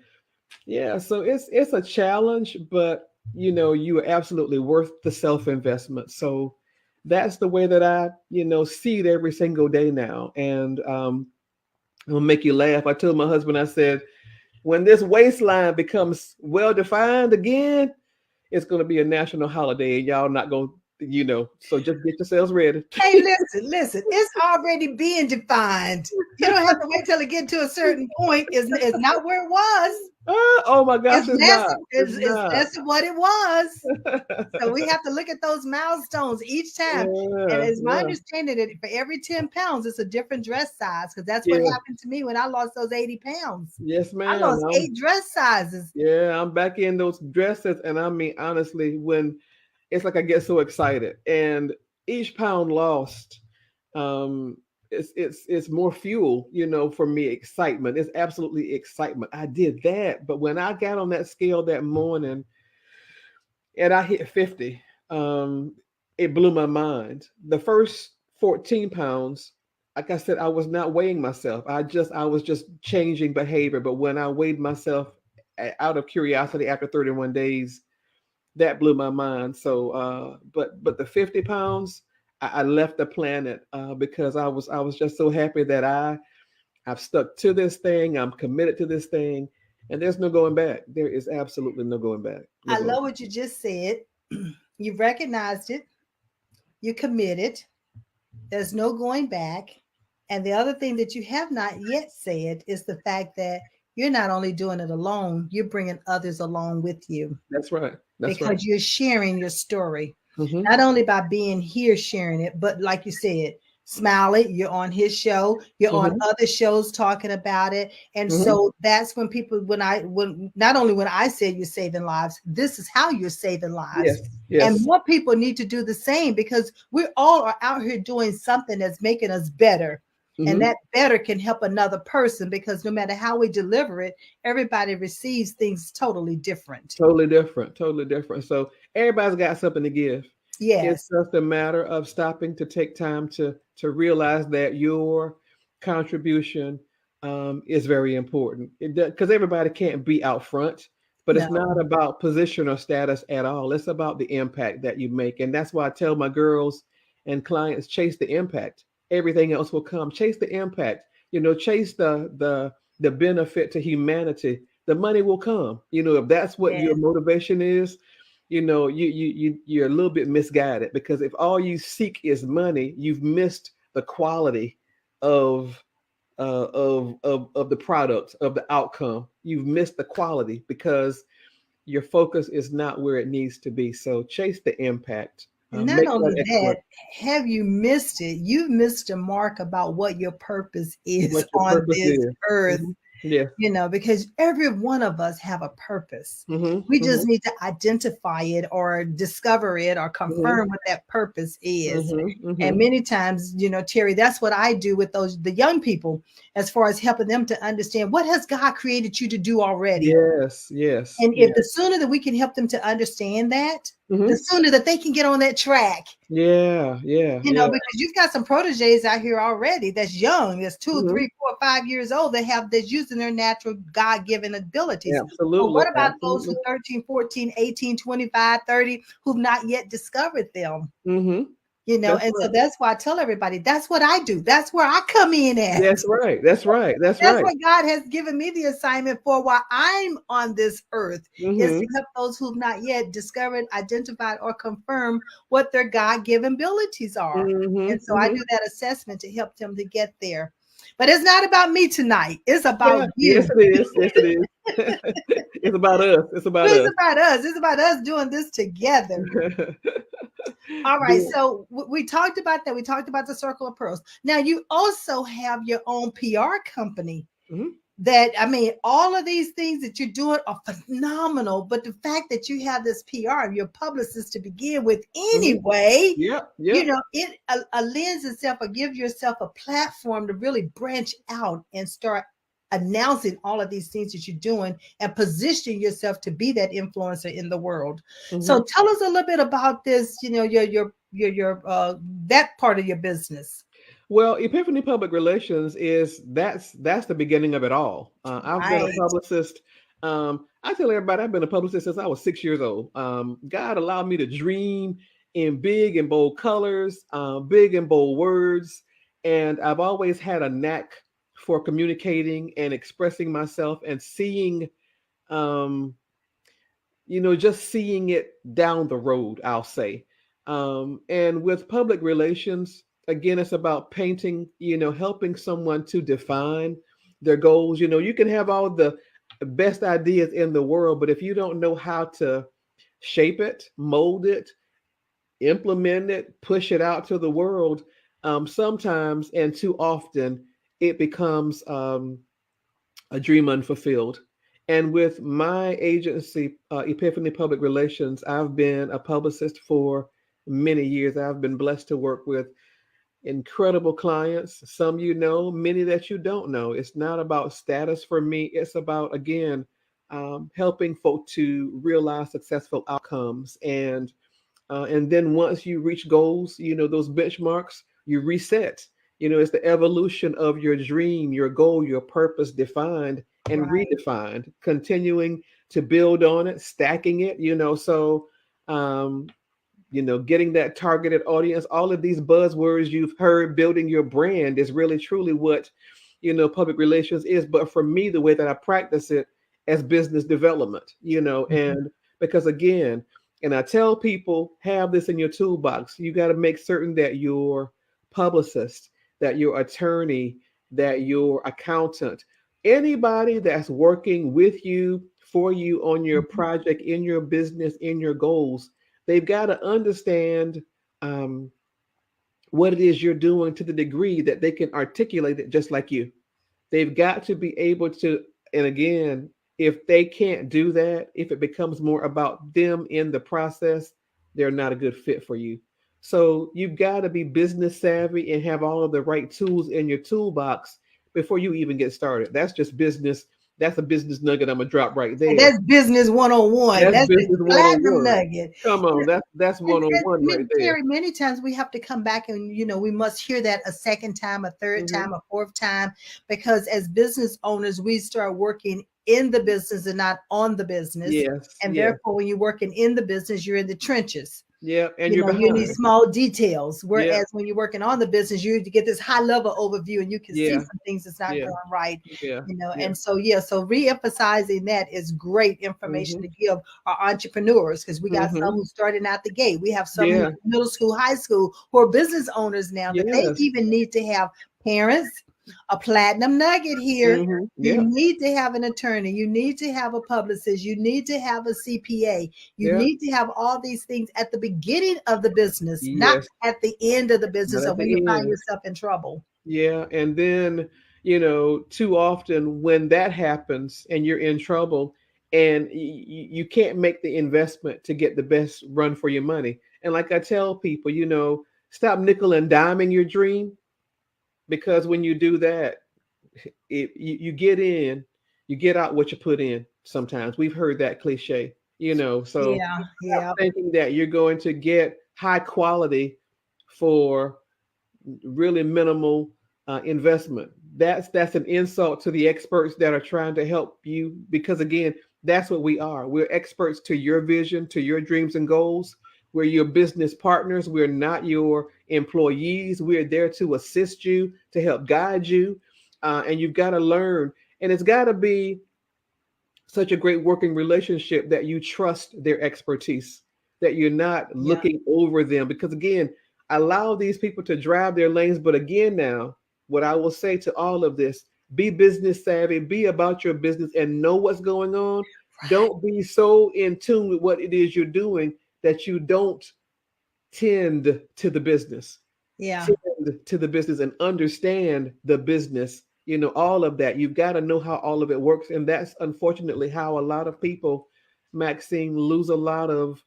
Speaker 2: yeah, so it's a challenge, but you are absolutely worth the self-investment. So that's the way that I, see it every single day now. And it'll make you laugh. I told my husband, I said, when this waistline becomes well defined again, it's going to be a national holiday, and y'all not going to, so just get yourselves ready.
Speaker 1: Hey, listen, it's already being defined. You don't have to wait till it get to a certain point. It's not where it was.
Speaker 2: Oh my gosh,
Speaker 1: It's
Speaker 2: it's
Speaker 1: less,
Speaker 2: not. It's
Speaker 1: it's
Speaker 2: not.
Speaker 1: less of what it was. So we have to look at those milestones each time. And
Speaker 2: Yeah,
Speaker 1: it's my
Speaker 2: yeah,
Speaker 1: understanding that for every 10 pounds, it's a different dress size, because that's what
Speaker 2: yeah.
Speaker 1: happened to me when I lost those 80 pounds.
Speaker 2: Yes,
Speaker 1: I
Speaker 2: ma'am.
Speaker 1: lost 8 dress sizes.
Speaker 2: Yeah, I'm back in those dresses, and I mean, honestly, when it's like I get so excited, and each pound lost, um, it's more fuel, for me. Excitement. It's absolutely excitement. I did that, but when I got on that scale that morning and I hit 50, it blew my mind. The first 14 pounds, like I said, I was not weighing myself. I was just changing behavior. But when I weighed myself out of curiosity after 31 days, that blew my mind. So, but the 50 pounds, I left the planet because I was just so happy that I've stuck to this thing. I'm committed to this thing, and there's no going back. There is absolutely no going back. No
Speaker 1: I
Speaker 2: going
Speaker 1: love
Speaker 2: back.
Speaker 1: what you just said. You recognized it, you committed, there's no going back. And the other thing that you have not yet said is the fact that you're not only doing it alone, you're bringing others along with you,
Speaker 2: That's right. That's right.
Speaker 1: because you're sharing your story,
Speaker 2: Hmm.
Speaker 1: not only by being here sharing it, but like you said, Smiley, you're on his show, you're on
Speaker 2: Hmm.
Speaker 1: other shows talking about it. And
Speaker 2: Hmm.
Speaker 1: so that's when people, when not only when I say you're saving lives, this is how you're saving lives.
Speaker 2: Yes.
Speaker 1: And
Speaker 2: Yes.
Speaker 1: more people need to do the same, because we all are out here doing something that's making us better. And
Speaker 2: Hmm.
Speaker 1: that better can help another person, because no matter how we deliver it, everybody receives things totally different.
Speaker 2: Totally different. Totally different. So everybody's got something to give. It's
Speaker 1: Yes.
Speaker 2: just a matter of stopping to take time to realize that your contribution is very important. Because everybody can't be out front, but
Speaker 1: No.
Speaker 2: it's not about position or status at all. It's about the impact that you make, and that's why I tell my girls and clients, chase the impact. Everything else will come. Chase the impact. Chase the benefit to humanity. The money will come. If that's what your
Speaker 1: Yes.
Speaker 2: motivation is, you're a little bit misguided, because if all you seek is money, you've missed the quality of of the product, of the outcome. You've missed the quality because your focus is not where it needs to be. So chase the impact.
Speaker 1: And not
Speaker 2: Make that
Speaker 1: only that,
Speaker 2: excellent.
Speaker 1: have you missed it? You've missed a mark about what your purpose is
Speaker 2: What your
Speaker 1: on
Speaker 2: purpose
Speaker 1: this
Speaker 2: is.
Speaker 1: earth.
Speaker 2: Hmm. Yes.
Speaker 1: Because every one of us have a purpose.
Speaker 2: Hmm.
Speaker 1: We
Speaker 2: Hmm.
Speaker 1: just need to identify it or discover it or
Speaker 2: Hmm.
Speaker 1: confirm what that purpose is.
Speaker 2: Hmm.
Speaker 1: And
Speaker 2: Hmm.
Speaker 1: many times, Terry, that's what I do with the young people, as far as helping them to understand, what has God created you to do already.
Speaker 2: Yes. Yes.
Speaker 1: And if
Speaker 2: Yes.
Speaker 1: the sooner that we can help them to understand that, the
Speaker 2: Hmm.
Speaker 1: sooner that they can get on that track.
Speaker 2: Yeah. Yeah. Yeah.
Speaker 1: Because you've got some proteges out here already that's young, that's two,
Speaker 2: Hmm.
Speaker 1: 3, 4, 5 years old, that's using their natural God-given abilities. But
Speaker 2: Absolutely.
Speaker 1: what about those
Speaker 2: Absolutely.
Speaker 1: who 13, 14, 18, 25, 30, who've not yet discovered them?
Speaker 2: Hmm. That's
Speaker 1: And so
Speaker 2: right.
Speaker 1: that's why I tell everybody, that's what I do. That's where I come in at.
Speaker 2: That's right. That's right. That's
Speaker 1: That's
Speaker 2: right.
Speaker 1: what God has given me the assignment for while I'm on this earth, is to
Speaker 2: Hmm.
Speaker 1: help those who've not yet discovered, identified, or confirmed what their God-given abilities are.
Speaker 2: Hmm.
Speaker 1: And so I
Speaker 2: Hmm.
Speaker 1: do that assessment to help them to get there. But it's not about me tonight. It's about
Speaker 2: Yeah.
Speaker 1: you.
Speaker 2: Yes, it is. Yes, it is. It's about us. It's about
Speaker 1: It's
Speaker 2: us.
Speaker 1: about us. It's about us doing this together. All right.
Speaker 2: Do-
Speaker 1: So we talked about that. We talked about the Circle of Pearls. Now you also have your own PR company.
Speaker 2: mhm.
Speaker 1: that, I mean, all of these things that you're doing are phenomenal. But the fact that you have this PR, your publicist to begin with
Speaker 2: Hmm.
Speaker 1: anyway,
Speaker 2: Yep, yep.
Speaker 1: it lends itself or give yourself a platform to really branch out and start announcing all of these things that you're doing and position yourself to be that influencer in the world.
Speaker 2: Hmm.
Speaker 1: So tell us a little bit about this, your that part of your business.
Speaker 2: Well, Epiphany Public Relations is that's the beginning of it all. I've been a
Speaker 1: Right.
Speaker 2: publicist. I tell everybody I've been a publicist since I was 6 years old. God allowed me to dream in big and bold colors, big and bold words, and I've always had a knack for communicating and expressing myself and seeing, um, just seeing it down the road, I'll say. And with public relations, again, it's about painting, helping someone to define their goals. You can have all the best ideas in the world, but if you don't know how to shape it, mold it, implement it, push it out to the world, sometimes and too often it becomes a dream unfulfilled. And with my agency, Epiphany Public Relations, I've been a publicist for many years. I've been blessed to work with incredible clients, some many that you don't know. It's not about status for me, it's about, again, helping folk to realize successful outcomes. And then once you reach goals, those benchmarks, you reset. It's the evolution of your dream, your goal, your purpose defined and
Speaker 1: Right.
Speaker 2: redefined, continuing to build on it, stacking it, um, getting that targeted audience. All of these buzzwords you've heard, building your brand is really truly what, public relations is. But for me, the way that I practice it as business development,
Speaker 1: Mhm.
Speaker 2: and because again, and I tell people, have this in your toolbox. You got to make certain that your publicist, that your attorney, that your accountant, anybody that's working with you, for you on your
Speaker 1: Mhm.
Speaker 2: project, in your business, in your goals, they've got to understand um, what it is you're doing to the degree that they can articulate it just like you. They've got to be able to, and again, if they can't do that, if it becomes more about them in the process, they're not a good fit for you. So you've got to be business savvy and have all of the right tools in your toolbox before you even get started. That's just business. That's a business nugget I'm gonna drop right
Speaker 1: And
Speaker 2: there.
Speaker 1: that's business 101.
Speaker 2: That's
Speaker 1: That's the
Speaker 2: business
Speaker 1: platinum
Speaker 2: 101.
Speaker 1: nugget.
Speaker 2: Come on, that's
Speaker 1: And
Speaker 2: 101 right there.
Speaker 1: Terry, many times we have to come back and, we must hear that a second time, a third
Speaker 2: Hmm.
Speaker 1: time, a fourth time, because as business owners, we start working in the business and not on the business.
Speaker 2: Yes,
Speaker 1: And
Speaker 2: yes,
Speaker 1: therefore, when you're working in the business, you're in the trenches.
Speaker 2: yeah, and you're
Speaker 1: You need
Speaker 2: behind.
Speaker 1: small details.
Speaker 2: Yeah,
Speaker 1: Whereas when you're working on the business, you get this high level overview and you can see
Speaker 2: yeah,
Speaker 1: some things that's not
Speaker 2: yeah,
Speaker 1: going right,
Speaker 2: yeah, yeah.
Speaker 1: And so, yeah, so re-emphasizing that is great information
Speaker 2: Hmm.
Speaker 1: to give our entrepreneurs, because we got some
Speaker 2: Hmm.
Speaker 1: who starting out the gate. We have some who
Speaker 2: Yeah,
Speaker 1: middle school, high school, who are business owners now, that they
Speaker 2: yes.
Speaker 1: even need to have parents. A platinum nugget here. You
Speaker 2: Yep,
Speaker 1: need to have an attorney. You need to have a publicist. You need to have a CPA. You
Speaker 2: yep,
Speaker 1: need to have all these things at the beginning of the business, not
Speaker 2: yes.
Speaker 1: at the end of the
Speaker 2: But
Speaker 1: business or
Speaker 2: at the
Speaker 1: when you find
Speaker 2: end,
Speaker 1: yourself in trouble.
Speaker 2: yeah. And then, too often when that happens and you're in trouble and you can't make the investment to get the best run for your money. And like I tell people, stop nickel and diming your dream, because when you do that, you get in, you get out what you put in. Sometimes we've heard that cliche, so
Speaker 1: Yeah,
Speaker 2: stop
Speaker 1: yeah,
Speaker 2: thinking that you're going to get high quality for really minimal investment. That's an insult to the experts that are trying to help you, because again, that's what we are. We're experts to your vision, to your dreams and goals. We're your business partners. We're not your employees. We're there to assist you, to help guide you, and you've got to learn. And it's got to be such a great working relationship that you trust their expertise, that you're not
Speaker 1: yeah.
Speaker 2: looking over them. Because again, allow these people to drive their lanes. But again, now, what I will say to all of this, be business savvy, be about your business and know what's going on.
Speaker 1: Right.
Speaker 2: Don't be so in tune with what it is you're doing that you don't tend to the business,
Speaker 1: Yeah.
Speaker 2: tend to the business and understand the business, all of that. You've got to know how all of it works. And that's unfortunately how a lot of people, Maxine, lose a lot of,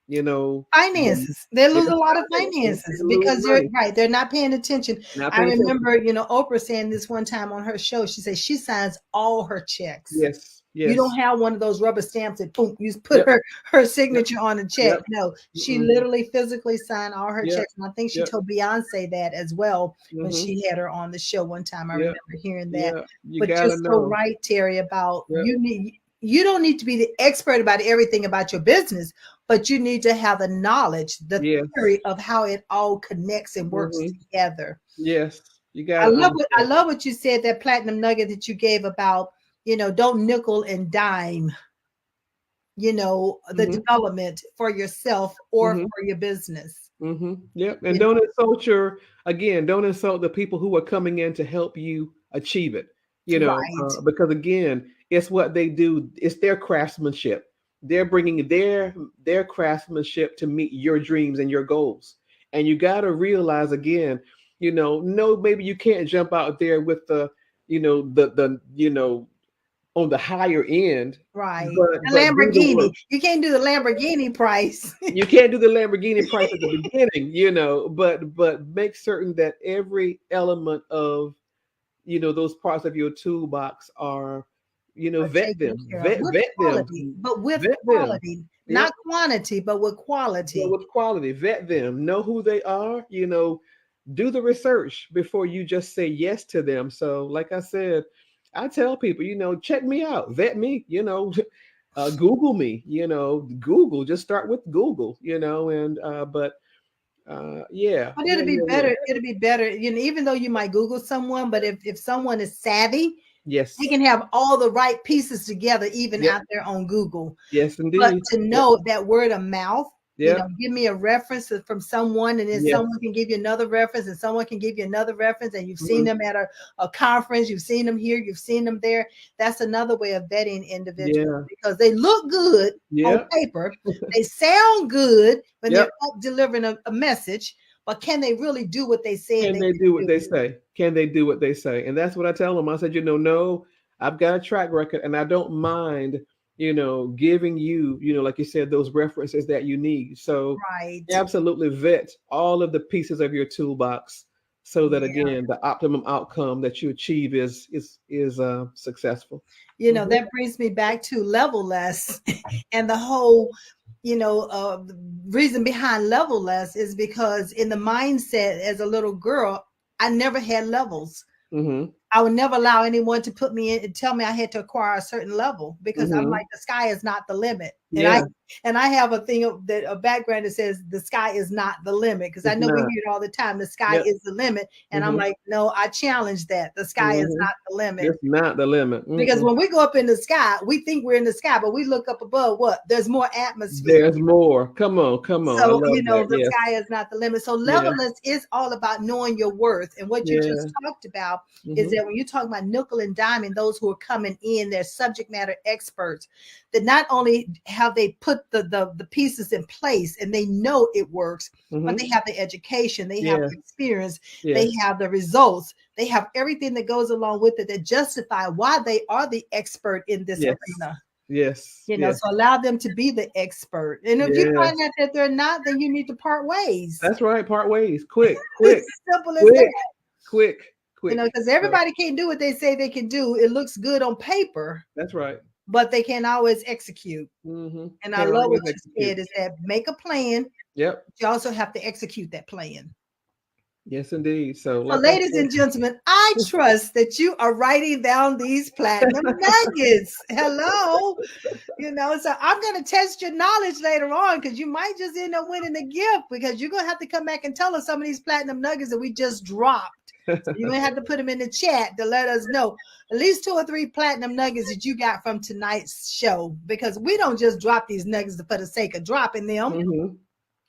Speaker 2: the,
Speaker 1: Finances. They lose
Speaker 2: their
Speaker 1: a lot of
Speaker 2: finances. They
Speaker 1: finances
Speaker 2: lose
Speaker 1: because they're
Speaker 2: money.
Speaker 1: right. They're not paying attention.
Speaker 2: Not
Speaker 1: I
Speaker 2: paying attention.
Speaker 1: remember, Oprah saying this one time on her show. She said she signs all her checks.
Speaker 2: Yes.
Speaker 1: You don't
Speaker 2: Yes.
Speaker 1: have one of those rubber stamps that boom, you just put
Speaker 2: Yep.
Speaker 1: her
Speaker 2: Yep.
Speaker 1: signature on a check.
Speaker 2: Yep.
Speaker 1: No, she
Speaker 2: Mm-mm.
Speaker 1: literally physically signed all her
Speaker 2: Yep.
Speaker 1: checks. And I think she
Speaker 2: Yep.
Speaker 1: told Beyonce that as well when
Speaker 2: Mm-hmm.
Speaker 1: she had her on the show one time. I
Speaker 2: Yep.
Speaker 1: remember hearing that.
Speaker 2: Yeah. You
Speaker 1: But
Speaker 2: gotta
Speaker 1: you're so
Speaker 2: know.
Speaker 1: right, Terry, about
Speaker 2: Yep.
Speaker 1: you don't need to be the expert about everything about your business, but you need to have the knowledge, the
Speaker 2: Yes.
Speaker 1: theory of how it all connects and works
Speaker 2: Mm-hmm.
Speaker 1: together.
Speaker 2: Yes. You
Speaker 1: I
Speaker 2: gotta
Speaker 1: love I
Speaker 2: understand.
Speaker 1: love what you said, that platinum nugget that you gave about, don't nickel and dime, the
Speaker 2: Mm-hmm.
Speaker 1: development for yourself or
Speaker 2: Mm-hmm.
Speaker 1: for your business.
Speaker 2: Mm-hmm. Yep. And
Speaker 1: You
Speaker 2: don't
Speaker 1: know,
Speaker 2: insult don't insult the people who are coming in to help you achieve it.
Speaker 1: right,
Speaker 2: Because again, it's what they do. It's their craftsmanship. They're bringing their craftsmanship to meet your dreams and your goals. And you got to realize again, no, maybe you can't jump out there with the on the higher end,
Speaker 1: right.
Speaker 2: but
Speaker 1: The
Speaker 2: do the
Speaker 1: Lamborghini.
Speaker 2: work.
Speaker 1: You can't do the Lamborghini price.
Speaker 2: You can't do the Lamborghini price at the beginning, but make certain that every element of those parts of your toolbox are,
Speaker 1: Are
Speaker 2: vet
Speaker 1: taken
Speaker 2: them,
Speaker 1: care of with
Speaker 2: vet them,
Speaker 1: quality, but with
Speaker 2: vet them.
Speaker 1: quality,
Speaker 2: Yep.
Speaker 1: not quantity, but with
Speaker 2: But
Speaker 1: quality.
Speaker 2: with quality, vet them, know who they are, do the research before you just say yes to them. So, like I said, I tell people, check me out, vet me, Google me, Google, just start with Google, and but yeah,
Speaker 1: But
Speaker 2: yeah,
Speaker 1: it'll be
Speaker 2: yeah, yeah.
Speaker 1: better. It'll be better, even though you might Google someone, but if someone is savvy, they
Speaker 2: Yes.
Speaker 1: can have all the right pieces together, even
Speaker 2: Yep.
Speaker 1: out there on Google.
Speaker 2: Yes,
Speaker 1: But
Speaker 2: indeed.
Speaker 1: to
Speaker 2: Yep.
Speaker 1: know that word of mouth,
Speaker 2: Yep.
Speaker 1: give me a reference from someone, and then
Speaker 2: Yes.
Speaker 1: someone can give you another reference, and someone can give you another reference, and you've seen
Speaker 2: Hmm.
Speaker 1: them at a conference, you've seen them here, you've seen them there. That's another way of vetting individuals
Speaker 2: Yeah.
Speaker 1: because they look good on
Speaker 2: Yep.
Speaker 1: paper, they sound good when they're
Speaker 2: Yep.
Speaker 1: up delivering a message, but can they really do what they said
Speaker 2: Can
Speaker 1: they
Speaker 2: they
Speaker 1: could
Speaker 2: do what
Speaker 1: do?
Speaker 2: they say? Can they do what they say? And that's what I tell them. I said, no, I've got a track record and I don't mind, giving you, like you said, those references that you need. So
Speaker 1: Right.
Speaker 2: absolutely vet all of the pieces of your toolbox so that
Speaker 1: Yeah.
Speaker 2: again, the optimum outcome that you achieve is successful. Mhm.
Speaker 1: That brings me back to level less and the whole, the reason behind level less is because in the mindset as a little girl, I never had levels.
Speaker 2: Mhm.
Speaker 1: I would never allow anyone to put me in and tell me I had to acquire a certain level because I'm like,
Speaker 2: Mhm.
Speaker 1: the sky is not the limit.
Speaker 2: Yeah,
Speaker 1: And I have a background that says the sky is not the limit because I
Speaker 2: it's
Speaker 1: know we
Speaker 2: not.
Speaker 1: hear it all the time. The sky
Speaker 2: Yep.
Speaker 1: is the limit, and I'm
Speaker 2: Mhm.
Speaker 1: like, no, I challenge that. The sky is
Speaker 2: Mhm.
Speaker 1: not the limit.
Speaker 2: It's not the limit.
Speaker 1: Because
Speaker 2: Mm-mm.
Speaker 1: when we go up in the sky, we think we're in the sky, but we look up above, what? There's more atmosphere.
Speaker 2: There's more. Come on, come on. I
Speaker 1: So,
Speaker 2: love that.
Speaker 1: the
Speaker 2: Yes.
Speaker 1: sky is not the limit. So,
Speaker 2: Yeah.
Speaker 1: levelness is all about knowing your worth. And what you just
Speaker 2: Yeah.
Speaker 1: talked about is
Speaker 2: Mhm.
Speaker 1: that when you talk about nickel and diamond, those who are coming in, they're subject matter experts. That not only have they put the pieces in place and they know it works, but they
Speaker 2: Mhm.
Speaker 1: have the education, they have
Speaker 2: Yes.
Speaker 1: the experience, they
Speaker 2: Yes.
Speaker 1: have the results, they have everything that goes along with it that justify why they are the expert in this
Speaker 2: Yes.
Speaker 1: arena.
Speaker 2: Yes. Yes.
Speaker 1: So allow them to be the expert. And if you
Speaker 2: Yes.
Speaker 1: find out that they're not, then you need to part ways.
Speaker 2: That's right. Part ways. Quick.
Speaker 1: It's
Speaker 2: Quick.
Speaker 1: simple as
Speaker 2: Quick.
Speaker 1: that.
Speaker 2: Quick. Quick.
Speaker 1: Because
Speaker 2: So
Speaker 1: everybody can't do what they say they can do. It looks good on paper,
Speaker 2: that's right.
Speaker 1: but they can't always execute.
Speaker 2: Mhm.
Speaker 1: And I
Speaker 2: Can't
Speaker 1: love
Speaker 2: always
Speaker 1: what you
Speaker 2: execute.
Speaker 1: said is that make a plan.
Speaker 2: Yep.
Speaker 1: You also have to execute that plan.
Speaker 2: Yes, indeed. So,
Speaker 1: So,
Speaker 2: like I
Speaker 1: ladies
Speaker 2: said,
Speaker 1: and gentlemen, I trust that you are writing down these platinum nuggets. Hello. So I'm going to test your knowledge later on because you might just end up winning a gift because you're going to have to come back and tell us some of these platinum nuggets that we just dropped. So you're going to have to put them in the chat to let us know at least 2 or 3 platinum nuggets that you got from tonight's show because we don't just drop these nuggets for the sake of dropping them.
Speaker 2: mhm.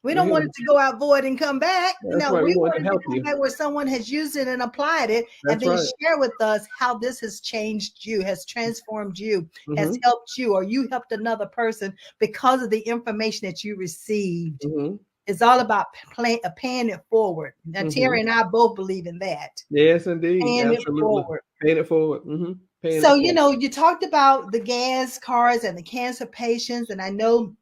Speaker 1: We don't want
Speaker 2: Yeah,
Speaker 1: it to go out void and come back.
Speaker 2: that's
Speaker 1: No,
Speaker 2: right. We
Speaker 1: we
Speaker 2: want
Speaker 1: want
Speaker 2: to
Speaker 1: it to
Speaker 2: help
Speaker 1: come
Speaker 2: you.
Speaker 1: back where someone has used it and applied it and
Speaker 2: That's
Speaker 1: then
Speaker 2: right.
Speaker 1: share with us how this has changed you, has transformed you, has
Speaker 2: Mhm.
Speaker 1: helped you, or you helped another person because of the information that you received.
Speaker 2: Mhm.
Speaker 1: It's all about paying it forward. Now,
Speaker 2: Mm-hmm.
Speaker 1: Terry and I both believe in that.
Speaker 2: Yes, indeed.
Speaker 1: Paying it
Speaker 2: Absolutely.
Speaker 1: forward.
Speaker 2: Paying it forward. Mm-hmm. Paying
Speaker 1: So,
Speaker 2: it forward.
Speaker 1: you talked about the gas cars and the cancer patients, and I know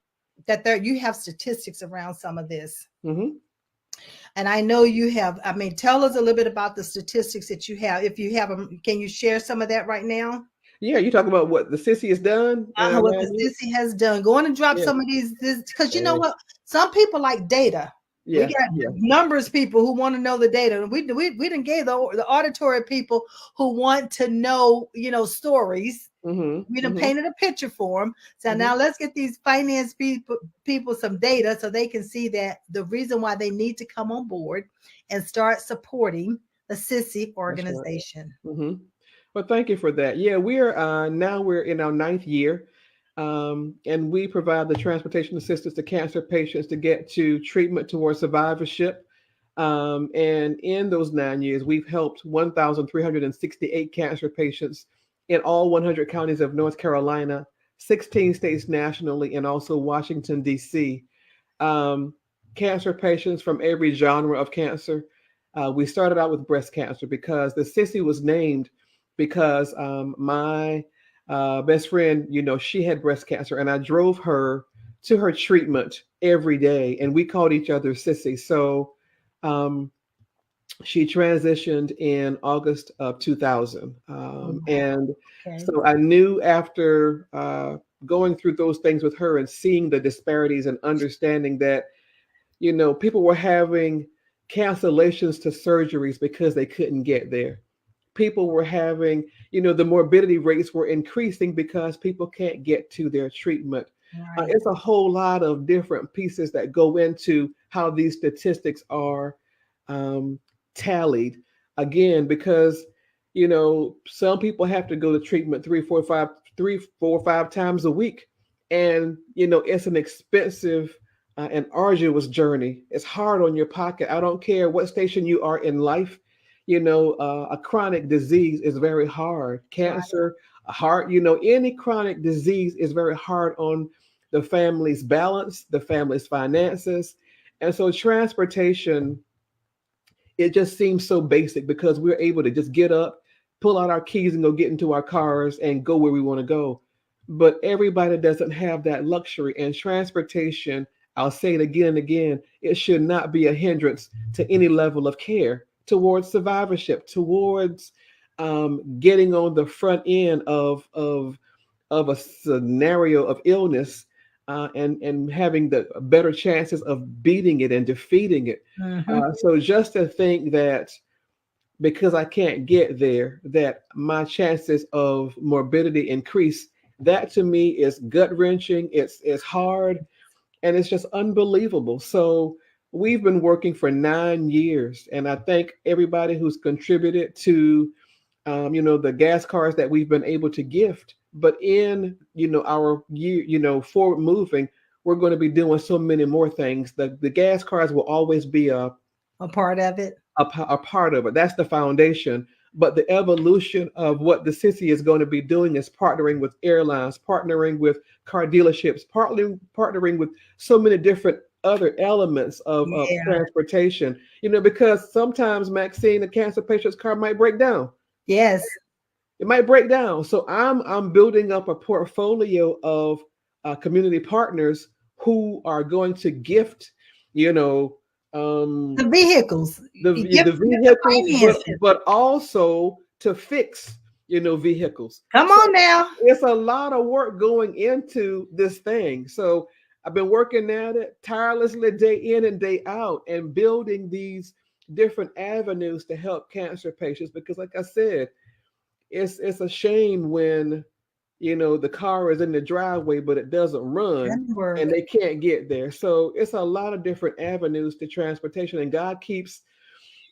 Speaker 1: that you have statistics around some of this.
Speaker 2: Mm-hmm.
Speaker 1: And I know you have, I mean, tell us a little bit about the statistics that you have. If you have them, can you share some of that right now?
Speaker 2: Yeah, you talk about what the sissy has done in our
Speaker 1: What the
Speaker 2: 9 years.
Speaker 1: sissy has done. Go on and drop
Speaker 2: Yeah.
Speaker 1: some of these, because you know
Speaker 2: Hey.
Speaker 1: what? Some people like data. We
Speaker 2: Yeah.
Speaker 1: got
Speaker 2: Yeah.
Speaker 1: numbers people who want to know the data. We didn't gave the auditory people who want to know, stories.
Speaker 2: Mm-hmm.
Speaker 1: We done
Speaker 2: Mm-hmm.
Speaker 1: painted a picture for them. So
Speaker 2: Mm-hmm.
Speaker 1: now let's get these finance people some data so they can see that the reason why they need to come on board and start supporting the Sissy
Speaker 2: That's right.
Speaker 1: organization.
Speaker 2: Mm-hmm. Well, thank you for that. Yeah, we're in our 9th year, and we provide the transportation assistance to cancer patients to get to treatment towards survivorship. And in those 9 years, we've helped 1,368 cancer patients in all 100 counties of North Carolina, 16 states nationally, and also Washington, D.C. Um, Cancer patients from every genre of cancer. We started out with breast cancer because the sissy was named because my best friend, she had breast cancer, and I drove her to her treatment every day, and we called each other sissy. So um, she transitioned in August of 2000.
Speaker 1: Oh,
Speaker 2: And
Speaker 1: okay.
Speaker 2: so I knew after going through those things with her and seeing the disparities and understanding that, people were having cancellations to surgeries because they couldn't get there. People were having, the morbidity rates were increasing because people can't get to their treatment.
Speaker 1: Right.
Speaker 2: It's a whole lot of different pieces that go into how these statistics are um, tallied. Again, because some people have to go to treatment 3, 4, 5 times a week, and it's an expensive an arduous journey. It's hard on your pocket. I don't care what station you are in life. A chronic disease is very hard.
Speaker 1: Right.
Speaker 2: Cancer, a heart, any chronic disease is very hard on the family's balance, the family's finances. And so transportation, it just seems so basic because we're able to just get up, pull out our keys and go get into our cars and go where we want to go. But everybody doesn't have that luxury. And transportation, I'll say it again and again, it should not be a hindrance to any level of care towards survivorship, towards getting on the front end of a scenario of illness, and having the better chances of beating it and defeating it.
Speaker 1: Mm-hmm.
Speaker 2: So just to think that because I can't get there, that my chances of morbidity increase, that to me is gut wrenching. It's hard, and it's just unbelievable. So we've been working for 9 years, and I thank everybody who's contributed to the gas cars that we've been able to gift. But in our year, forward moving, we're going to be doing so many more things. The gas cars will always be
Speaker 1: A part of it.
Speaker 2: a part of it. That's the foundation. But the evolution of what the Sissy is going to be doing is partnering with airlines, partnering with car dealerships, partnering with so many different other elements of
Speaker 1: Yeah.
Speaker 2: transportation. Because sometimes, Maxine, a cancer patient's car might break down.
Speaker 1: Yes.
Speaker 2: It might break down. So I'm building up a portfolio of community partners who are going to gift, you know,
Speaker 1: The
Speaker 2: um,
Speaker 1: vehicles. You give
Speaker 2: the
Speaker 1: them the
Speaker 2: vehicles,
Speaker 1: finances.
Speaker 2: but also to fix, vehicles.
Speaker 1: Come
Speaker 2: So
Speaker 1: on now.
Speaker 2: it's a lot of work going into this thing. So I've been working at it tirelessly day in and day out and building these different avenues to help cancer patients because, like I said, it's a shame when the car is in the driveway but it doesn't run
Speaker 1: Doesn't
Speaker 2: and
Speaker 1: work.
Speaker 2: they can't get there. So it's a lot of different avenues to transportation, and God keeps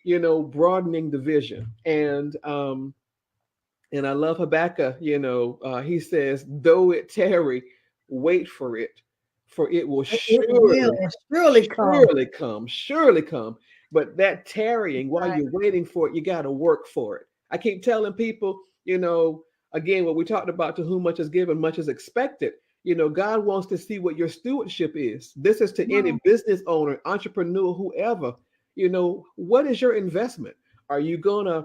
Speaker 2: broadening the vision. And I love Habakkuk. He says, though it tarry, wait for it, for it will
Speaker 1: It will
Speaker 2: surely
Speaker 1: surely come.
Speaker 2: surely come. But that tarrying, while
Speaker 1: Right.
Speaker 2: you're waiting for it, you got to work for it. I keep telling people, again, what we talked about, to whom much is given, much is expected. God wants to see what your stewardship is. This is to any business owner, entrepreneur, whoever. What is your investment? Are you gonna,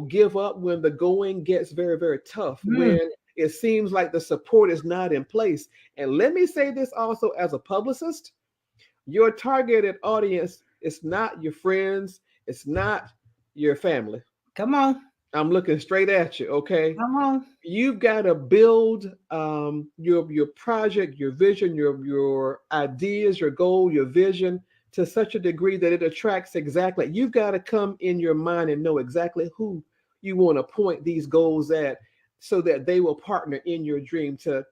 Speaker 2: give up when the going gets very, very tough,
Speaker 1: Mm.
Speaker 2: when it seems like the support is not in place? And let me say this also as a publicist, your targeted audience is not your friends, it's not your family.
Speaker 1: Come on.
Speaker 2: I'm looking straight at you, okay?
Speaker 1: Come on.
Speaker 2: You've got to build your project, your vision, your ideas, your goal, your vision to such a degree that it attracts exactly. You've got to come in your mind and know exactly who you want to point these goals at, so that they will partner in your dream to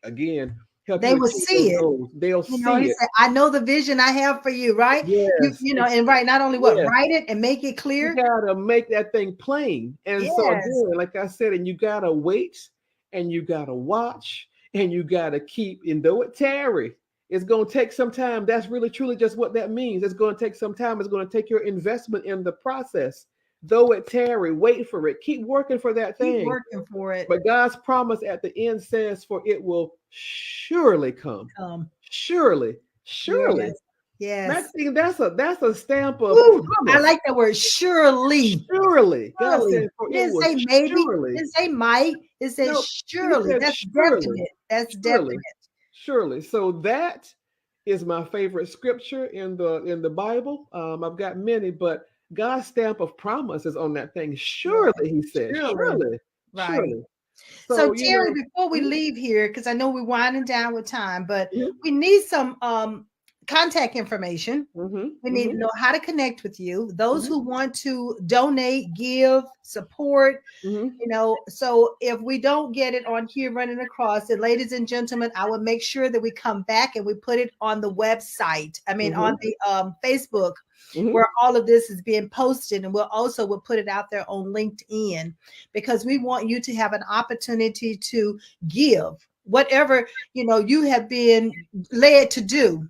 Speaker 2: again help
Speaker 1: They
Speaker 2: you
Speaker 1: will
Speaker 2: achieve those
Speaker 1: see it.
Speaker 2: goals. They'll
Speaker 1: He
Speaker 2: see it.
Speaker 1: said, I know the vision I have for you, right?
Speaker 2: Yes,
Speaker 1: And right, not only what,
Speaker 2: yes.
Speaker 1: write it and make it
Speaker 2: You
Speaker 1: clear.
Speaker 2: gotta make that thing plain. And so
Speaker 1: Yes.
Speaker 2: again, like I said, and you gotta wait and you gotta watch and you gotta keep, and though it tarry, it's gonna take some time. That's really truly just what that means. It's gonna take some time. It's gonna take your investment in the process. Though it tarry, wait for it. Keep working for that
Speaker 1: Keep
Speaker 2: thing.
Speaker 1: working for it.
Speaker 2: But God's promise at the end says, for it will surely come.
Speaker 1: Um,
Speaker 2: Surely,
Speaker 1: yes.
Speaker 2: surely.
Speaker 1: Yes.
Speaker 2: Maxine, that's a stamp of
Speaker 1: Woo, I
Speaker 2: promise.
Speaker 1: like that word, surely.
Speaker 2: Surely. God
Speaker 1: Surely.
Speaker 2: said, for
Speaker 1: It
Speaker 2: it
Speaker 1: didn't
Speaker 2: will
Speaker 1: say maybe, it
Speaker 2: surely.
Speaker 1: didn't say might, it said
Speaker 2: No, he
Speaker 1: surely.
Speaker 2: said
Speaker 1: That's
Speaker 2: surely.
Speaker 1: definite. That's
Speaker 2: Surely.
Speaker 1: definite.
Speaker 2: Surely. So that is my favorite scripture in the Bible. I've got many, but God's stamp of promise is on that thing.
Speaker 1: Yeah.
Speaker 2: Surely, he said.
Speaker 1: Surely.
Speaker 2: Surely.
Speaker 1: Right.
Speaker 2: Surely.
Speaker 1: So
Speaker 2: So,
Speaker 1: Terry, before we leave here, because I know we're winding down with time, but
Speaker 2: mhm,
Speaker 1: we need some contact information.
Speaker 2: mhm,
Speaker 1: We need to
Speaker 2: mhm,
Speaker 1: know how to connect with you. Those
Speaker 2: mhm,
Speaker 1: who want to donate, give, support,
Speaker 2: mhm,
Speaker 1: so if we don't get it on here running across, and ladies and gentlemen, I will make sure that we come back and we put it on the website. I mean, on
Speaker 2: mhm,
Speaker 1: the Facebook,
Speaker 2: mhm.
Speaker 1: where all of this is being posted, and we'll put it out there on LinkedIn, because we want you to have an opportunity to give whatever you have been led to do.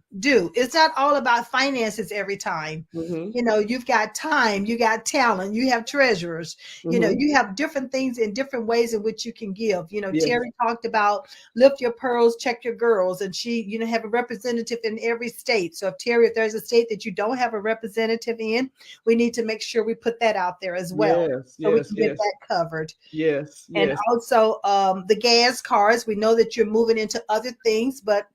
Speaker 1: It's not all about finances every time.
Speaker 2: Mhm.
Speaker 1: You've got time, you got talent, you have treasurers,
Speaker 2: Mhm.
Speaker 1: you have different things in different ways in which you can give.
Speaker 2: Yes.
Speaker 1: Terry talked about lift your pearls, check your girls, and she have a representative in every state. So if there's a state that you don't have a representative in, we need to make sure we put that out there as well,
Speaker 2: Yes.
Speaker 1: so we
Speaker 2: Yes.
Speaker 1: can get
Speaker 2: Yes.
Speaker 1: that covered.
Speaker 2: Yes.
Speaker 1: And
Speaker 2: Yes.
Speaker 1: also the gas cards, we know that you're moving into other things, but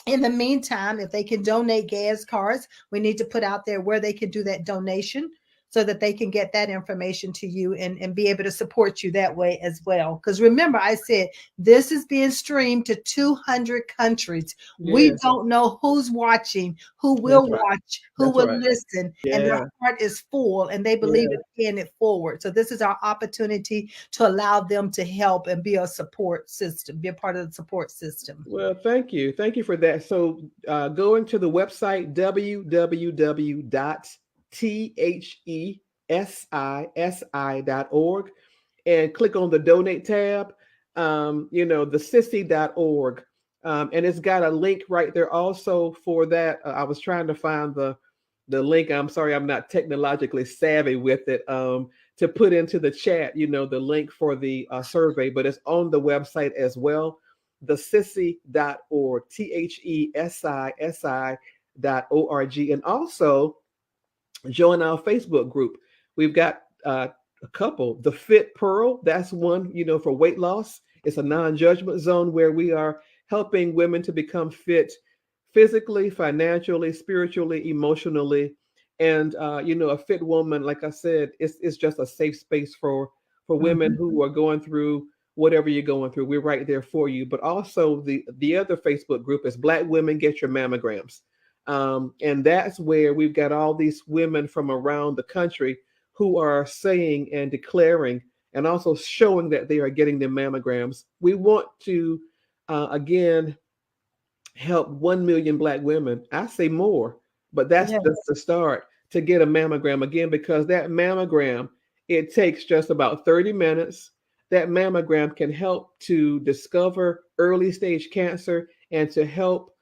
Speaker 1: in the meantime, if they can donate gas cards, we need to put out there where they can do that donation, so that they can get that information to you, and be able to support you that way as well. Because remember, I said this is being streamed to 200 countries. We
Speaker 2: Yes.
Speaker 1: don't know who's watching, who
Speaker 2: That's
Speaker 1: will
Speaker 2: right.
Speaker 1: watch, who
Speaker 2: That's
Speaker 1: will
Speaker 2: right.
Speaker 1: listen, and their
Speaker 2: Yeah.
Speaker 1: heart is full and they believe
Speaker 2: Yeah.
Speaker 1: in paying it forward. So this is our opportunity to allow them to help and be a support system, be a part of the support system.
Speaker 2: Well, thank you. Thank you for that. So, going to the website www.thesisi.org and click on the donate tab, the sissy.org. And it's got a link right there also for that. I was trying to find the link. I'm sorry, I'm not technologically savvy with it. To put into the chat, the link for the survey, but it's on the website as well, thesisi.org, THESISI.org. And also join our Facebook group. We've got a couple. The Fit Pearl, that's one, for weight loss. It's a non-judgment zone where we are helping women to become fit physically, financially, spiritually, emotionally. And a fit woman, like I said, it's just a safe space for women
Speaker 1: Mhm.
Speaker 2: who are going through whatever you're going through. We're right there for you. But also the other Facebook group is Black Women Get Your Mammograms. And that's where we've got all these women from around the country who are saying and declaring and also showing that they are getting their mammograms. We want to, again, help 1 million Black women. I say more, but that's just
Speaker 1: Yes.
Speaker 2: the start, to get a mammogram again, because that mammogram, it takes just about 30 minutes. That mammogram can help to discover early stage cancer and to help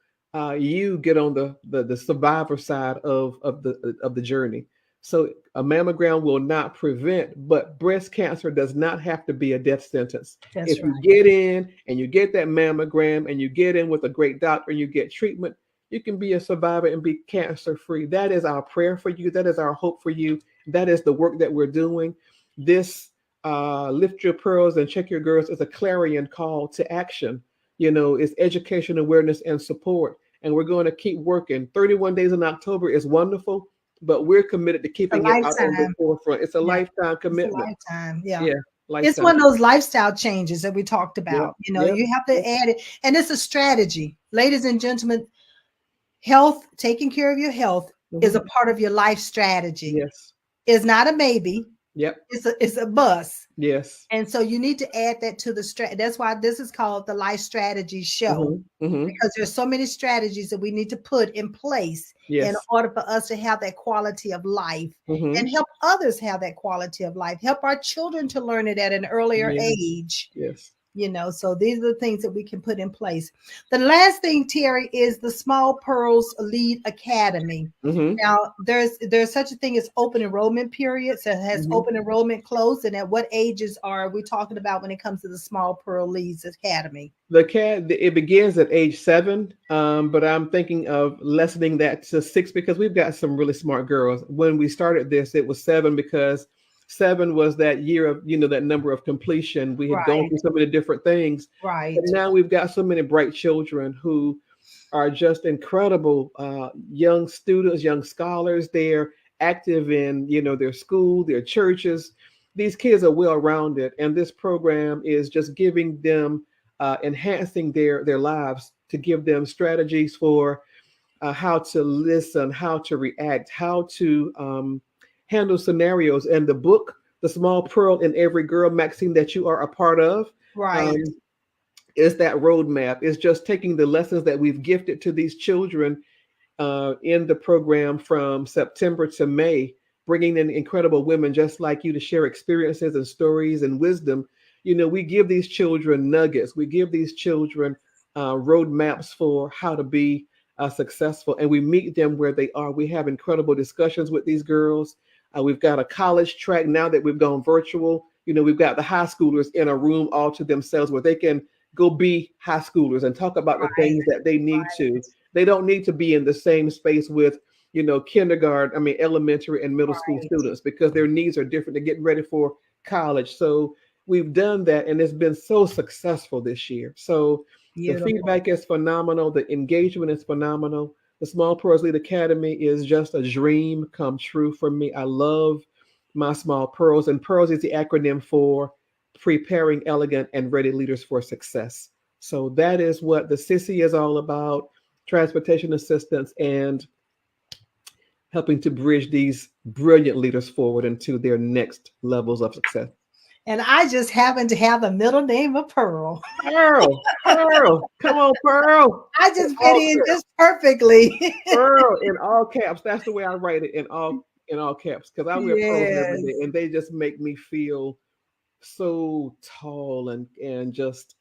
Speaker 2: you get on the survivor side of the journey. So a mammogram will not prevent, but breast cancer does not have to be a death sentence.
Speaker 1: That's
Speaker 2: If you
Speaker 1: right.
Speaker 2: get in and you get that mammogram and you get in with a great doctor and you get treatment, you can be a survivor and be cancer free. That is our prayer for you. That is our hope for you. That is the work that we're doing. This Lift Your Pearls and Check Your Girls is a clarion call to action. It's education, awareness, and support. And we're going to keep working. 31 days in October is wonderful, but we're committed to
Speaker 1: A
Speaker 2: keeping it out on the
Speaker 1: lifetime.
Speaker 2: forefront. It's a
Speaker 1: Yeah.
Speaker 2: lifetime
Speaker 1: It's a
Speaker 2: commitment.
Speaker 1: lifetime. Yeah.
Speaker 2: Yeah,
Speaker 1: It's
Speaker 2: lifetime.
Speaker 1: one of those lifestyle changes that we talked
Speaker 2: Yep,
Speaker 1: about.
Speaker 2: yep,
Speaker 1: You have to
Speaker 2: yep.
Speaker 1: add it. And it's a strategy. Ladies and gentlemen, health, taking care of your health is a
Speaker 2: Mhm.
Speaker 1: part of your life strategy.
Speaker 2: Yes.
Speaker 1: It's not a maybe.
Speaker 2: Yep.
Speaker 1: It's a bus.
Speaker 2: Yes.
Speaker 1: And so you need to add that to the That's why this is called the Life Strategy Show,
Speaker 2: Mhm. Mhm.
Speaker 1: because there's so many strategies that we need to put in place in
Speaker 2: Yes.
Speaker 1: order for us to have that quality of life and
Speaker 2: Mhm.
Speaker 1: help others have that quality of life, help our children to learn it at an earlier
Speaker 2: Yes.
Speaker 1: age.
Speaker 2: Yes.
Speaker 1: So these are the things that we can put in place. The last thing, Terry, is the Small Pearls Lead Academy.
Speaker 2: Mhm.
Speaker 1: Now, there's such a thing as open enrollment periods. So has
Speaker 2: Mhm.
Speaker 1: open enrollment closed, and at what ages are we talking about when it comes to the Small Pearl Leads Academy?
Speaker 2: It begins at age 7, but I'm thinking of lessening that to 6 because we've got some really smart girls. When we started this, it was 7 because 7 was that year of that number of completion. We had gone
Speaker 1: Right,
Speaker 2: through so many different things, but
Speaker 1: right,
Speaker 2: now we've got so many bright children who are just incredible young students, young scholars. They're active in their school, their churches. These kids are well rounded, and this program is just giving them enhancing their lives to give them strategies for how to listen, how to react, how to handle scenarios. And the book, The Small Pearl in Every Girl, Maxine, that you are a part of,
Speaker 1: right,
Speaker 2: um, is that roadmap. It's just taking the lessons that we've gifted to these children in the program from September to May, bringing in incredible women just like you to share experiences and stories and wisdom. We give these children nuggets. We give these children roadmaps for how to be successful, and we meet them where they are. We have incredible discussions with these girls. We've got a college track now that we've gone virtual. We've got the high schoolers in a room all to themselves where they can go be high schoolers and talk about the
Speaker 1: right,
Speaker 2: things that they need to.
Speaker 1: right,
Speaker 2: They don't need to be in the same space with, elementary and middle school
Speaker 1: right.
Speaker 2: students because their needs are different. They're getting ready for college. So we've done that and it's been so successful this year. So the
Speaker 1: Beautiful.
Speaker 2: feedback is phenomenal. The engagement is phenomenal. The Small Pearls Lead Academy is just a dream come true for me. I love my Small Pearls, and Pearls is the acronym for Preparing Elegant and Ready Leaders for Success. So that is what the Sissy is all about: transportation assistance and helping to bridge these brilliant leaders forward into their next levels of success.
Speaker 1: And I just happen to have the middle name of Pearl.
Speaker 2: Pearl, Pearl, come on, Pearl.
Speaker 1: I
Speaker 2: In
Speaker 1: just fit
Speaker 2: all
Speaker 1: in
Speaker 2: caps,
Speaker 1: just perfectly.
Speaker 2: Pearl in all caps. That's the way I write it, in all caps, because I wear pearls every day,
Speaker 1: Yes.
Speaker 2: and they just make me feel so tall and just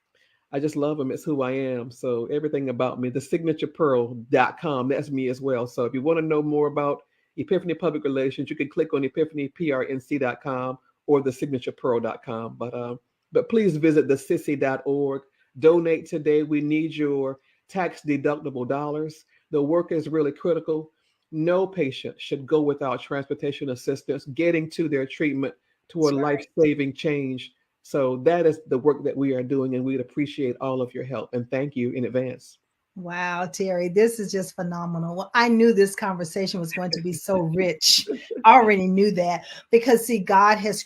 Speaker 2: I just love them. It's who I am. So everything about me, the signaturepearl.com, that's me as well. So if you want to know more about Epiphany Public Relations, you can click on epiphanyprnc.com or the signaturepearl.com. But please visit thesissy.org. Donate today. We need your tax deductible dollars. The work is really critical. No patient should go without transportation assistance getting to their treatment toward
Speaker 1: That's right.
Speaker 2: life-saving change. So that is the work that we are doing, and we'd appreciate all of your help. And thank you in advance.
Speaker 1: Wow, Terry, this is just phenomenal. Well, I knew this conversation was going to be so rich. I already knew that because see, God has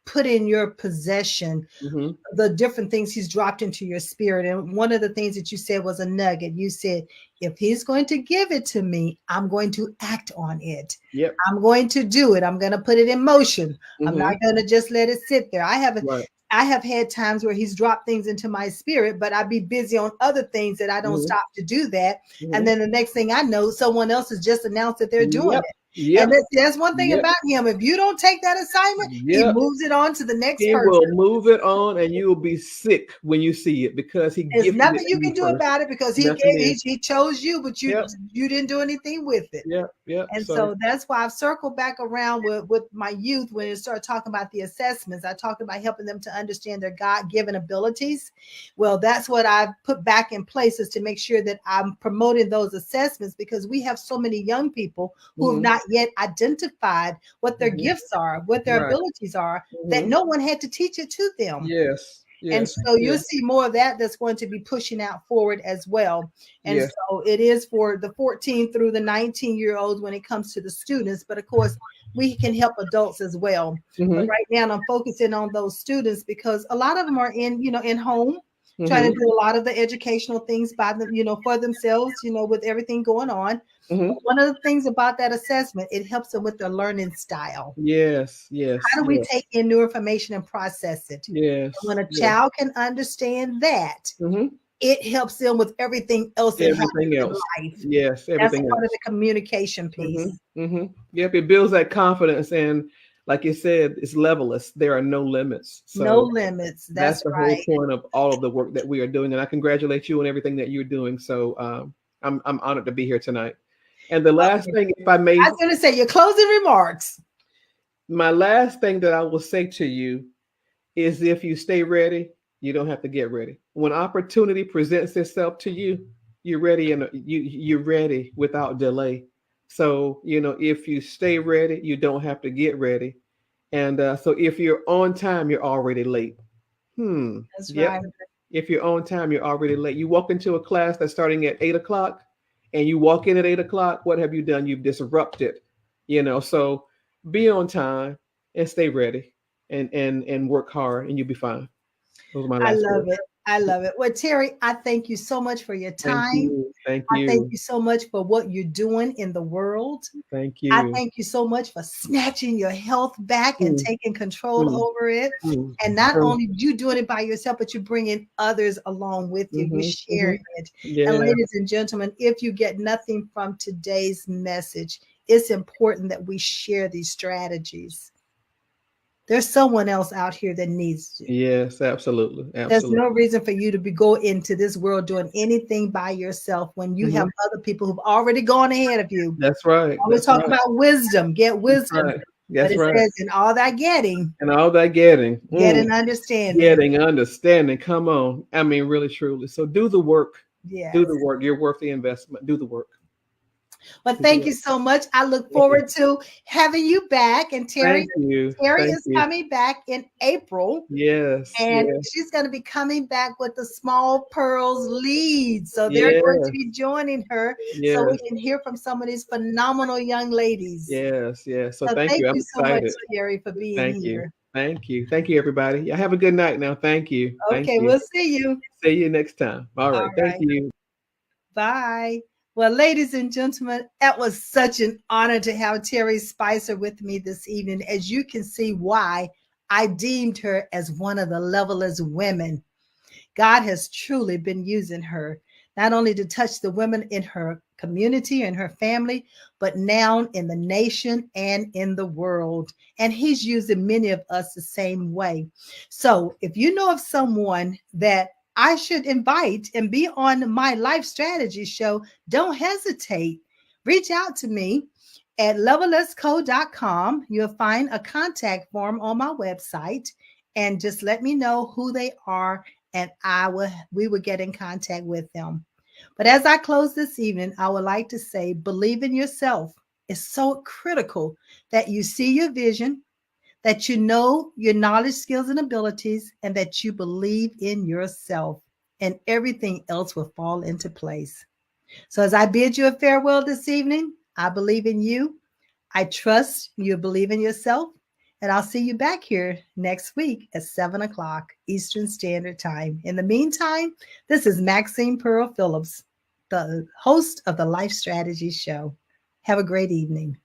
Speaker 1: put in your possession
Speaker 2: Hmm.
Speaker 1: the different things he's dropped into your spirit. And one of the things that you said was a nugget. You said, if he's going to give it to me, I'm going to act on it.
Speaker 2: Yep.
Speaker 1: I'm going to do it. I'm going to put it in motion. I'm not
Speaker 2: Hmm.
Speaker 1: going to just let it sit there.
Speaker 2: Right.
Speaker 1: I have had times where he's dropped things into my spirit, but I'd be busy on other things that I don't
Speaker 2: Hmm.
Speaker 1: stop to do that. And
Speaker 2: Hmm.
Speaker 1: then the next thing I know, someone else has just announced that they're doing
Speaker 2: Yep.
Speaker 1: it.
Speaker 2: Yep.
Speaker 1: And that's one thing
Speaker 2: Yep.
Speaker 1: about him. If you don't take that assignment, he
Speaker 2: Yep.
Speaker 1: moves it on to the next
Speaker 2: He
Speaker 1: person.
Speaker 2: will move it on, and you will be sick when you see it because he
Speaker 1: There's
Speaker 2: gifted it
Speaker 1: nothing
Speaker 2: to
Speaker 1: you
Speaker 2: you
Speaker 1: can do
Speaker 2: first.
Speaker 1: about it because
Speaker 2: Nothing is.
Speaker 1: he chose you, but you
Speaker 2: Yep.
Speaker 1: didn't do anything with it.
Speaker 2: Yep. Yep.
Speaker 1: And
Speaker 2: So.
Speaker 1: so that's why I've circled back around with my youth when it started talking about the assessments. I talked about helping them to understand their God-given abilities. Well, that's what I've put back in place, is to make sure that I'm promoting those assessments, because we have so many young people who have not yet identified what their gifts are, what their
Speaker 2: Right.
Speaker 1: abilities are, that no one had to teach it to them.
Speaker 2: Yes.
Speaker 1: And
Speaker 2: Yes.
Speaker 1: so you'll
Speaker 2: Yes.
Speaker 1: see more of that that's going to be pushing out forward as well. And
Speaker 2: Yes.
Speaker 1: so it is for the 14 through the 19-year-olds when it comes to the students. But of course, we can help adults as well. But right now I'm focusing on those students because a lot of them are in home, trying to do a lot of the educational things by them, for themselves, with everything going on. One of the things about that assessment, it helps them with their learning style.
Speaker 2: Yes. Yes.
Speaker 1: How do we
Speaker 2: Yes.
Speaker 1: take in new information and process it?
Speaker 2: Yes.
Speaker 1: And when a
Speaker 2: Yes.
Speaker 1: child can understand that,
Speaker 2: Mm-hmm.
Speaker 1: it helps them with everything else that happens
Speaker 2: Everything
Speaker 1: in
Speaker 2: else.
Speaker 1: life.
Speaker 2: Yes.
Speaker 1: That's
Speaker 2: Everything
Speaker 1: part of
Speaker 2: else.
Speaker 1: the communication piece.
Speaker 2: Yep. It builds that confidence, and like you said, it's levelless. There are no limits.
Speaker 1: No
Speaker 2: So
Speaker 1: limits.
Speaker 2: that's
Speaker 1: That's
Speaker 2: the whole
Speaker 1: right.
Speaker 2: point of all of the work that we are doing, and I congratulate you on everything that you're doing. So I'm honored to be here tonight. And the last
Speaker 1: Okay.
Speaker 2: thing, if I
Speaker 1: I
Speaker 2: may,
Speaker 1: was going to say your closing remarks.
Speaker 2: my last thing that I will say to you is, if you stay ready, you don't have to get ready. When opportunity presents itself to you, you're ready, and you're ready without delay. So if you stay ready, you don't have to get ready. And so if you're on time, you're already late.
Speaker 1: That's
Speaker 2: Yep.
Speaker 1: right.
Speaker 2: If you're on time, you're already late. You walk into a class that's starting at 8 o'clock, and you walk in at 8 o'clock. What have you done? You've disrupted. So be on time and stay ready, and work hard, and you'll be fine. Those are my
Speaker 1: I
Speaker 2: last
Speaker 1: love
Speaker 2: words.
Speaker 1: it. I love it. Well, Terry, I thank you so much for your
Speaker 2: Thank
Speaker 1: time.
Speaker 2: you. Thank
Speaker 1: I thank
Speaker 2: you.
Speaker 1: you so much for what you're doing in the world.
Speaker 2: Thank
Speaker 1: I
Speaker 2: you.
Speaker 1: thank you so much for snatching your health back and
Speaker 2: Mm,
Speaker 1: taking control
Speaker 2: mm,
Speaker 1: over it.
Speaker 2: mm,
Speaker 1: And not
Speaker 2: mm,
Speaker 1: only you doing it by yourself, but you're bringing others along with you. You're
Speaker 2: mhm, mhm.
Speaker 1: sharing it. And
Speaker 2: Yeah.
Speaker 1: ladies and gentlemen, if you get nothing from today's message, it's important that we share these strategies. There's someone else out here that needs you.
Speaker 2: Yes, absolutely.
Speaker 1: There's
Speaker 2: Absolutely.
Speaker 1: no reason for you to go into this world doing anything by yourself when you have
Speaker 2: Mhm.
Speaker 1: other people who've already gone ahead of you.
Speaker 2: That's right.
Speaker 1: Always
Speaker 2: That's
Speaker 1: talk
Speaker 2: right.
Speaker 1: about wisdom, get
Speaker 2: That's
Speaker 1: wisdom.
Speaker 2: right.
Speaker 1: But
Speaker 2: That's
Speaker 1: it
Speaker 2: right.
Speaker 1: says, in all that getting,
Speaker 2: And all that getting.
Speaker 1: get an understanding.
Speaker 2: Getting understanding. Come on. I mean, really, truly. So do the work. Do
Speaker 1: Yes.
Speaker 2: the work. You're worth the investment. Do the work.
Speaker 1: Well,
Speaker 2: Do the
Speaker 1: thank you
Speaker 2: work.
Speaker 1: so much. I look
Speaker 2: Thank you.
Speaker 1: forward to having you back. And
Speaker 2: Thank you.
Speaker 1: Terry
Speaker 2: Thank
Speaker 1: is
Speaker 2: you.
Speaker 1: coming back in April.
Speaker 2: Yes.
Speaker 1: And
Speaker 2: Yes.
Speaker 1: she's going to be coming back with the Small Pearls lead. So they're going to
Speaker 2: Yes.
Speaker 1: be joining her so we
Speaker 2: Yes.
Speaker 1: can hear from some of these phenomenal young ladies.
Speaker 2: Yes. Yes. So
Speaker 1: So
Speaker 2: thank
Speaker 1: thank
Speaker 2: you. I'm
Speaker 1: you so much,
Speaker 2: excited.
Speaker 1: Terry, for being
Speaker 2: Thank you.
Speaker 1: here.
Speaker 2: Thank you. Thank you, everybody. Yeah, have a good night now. Thank you. Thank
Speaker 1: Okay,
Speaker 2: you.
Speaker 1: we'll see you.
Speaker 2: See you next time. All
Speaker 1: All
Speaker 2: right. Thank
Speaker 1: right.
Speaker 2: you.
Speaker 1: Bye. Well, ladies and gentlemen, that was such an honor to have Terry Spicer with me this evening. As you can see why I deemed her as one of the levelest women. God has truly been using her, not only to touch the women in her community and her family, but now in the nation and in the world. And he's using many of us the same way. So if you know of someone that I should invite and be on my life strategy show, don't hesitate. Reach out to me at levelesco.com. You'll find a contact form on my website, and just let me know who they are, and we will get in contact with them. But as I close this evening, I would like to say, believe in yourself. It's so critical that you see your vision, that you know your knowledge, skills, and abilities, and that you believe in yourself, and everything else will fall into place. So as I bid you a farewell this evening, I believe in you. I trust you believe in yourself. And I'll see you back here next week at 7 o'clock Eastern Standard Time. In the meantime, this is Maxine Pearl Phillips, the host of the Life Strategy Show. Have a great evening.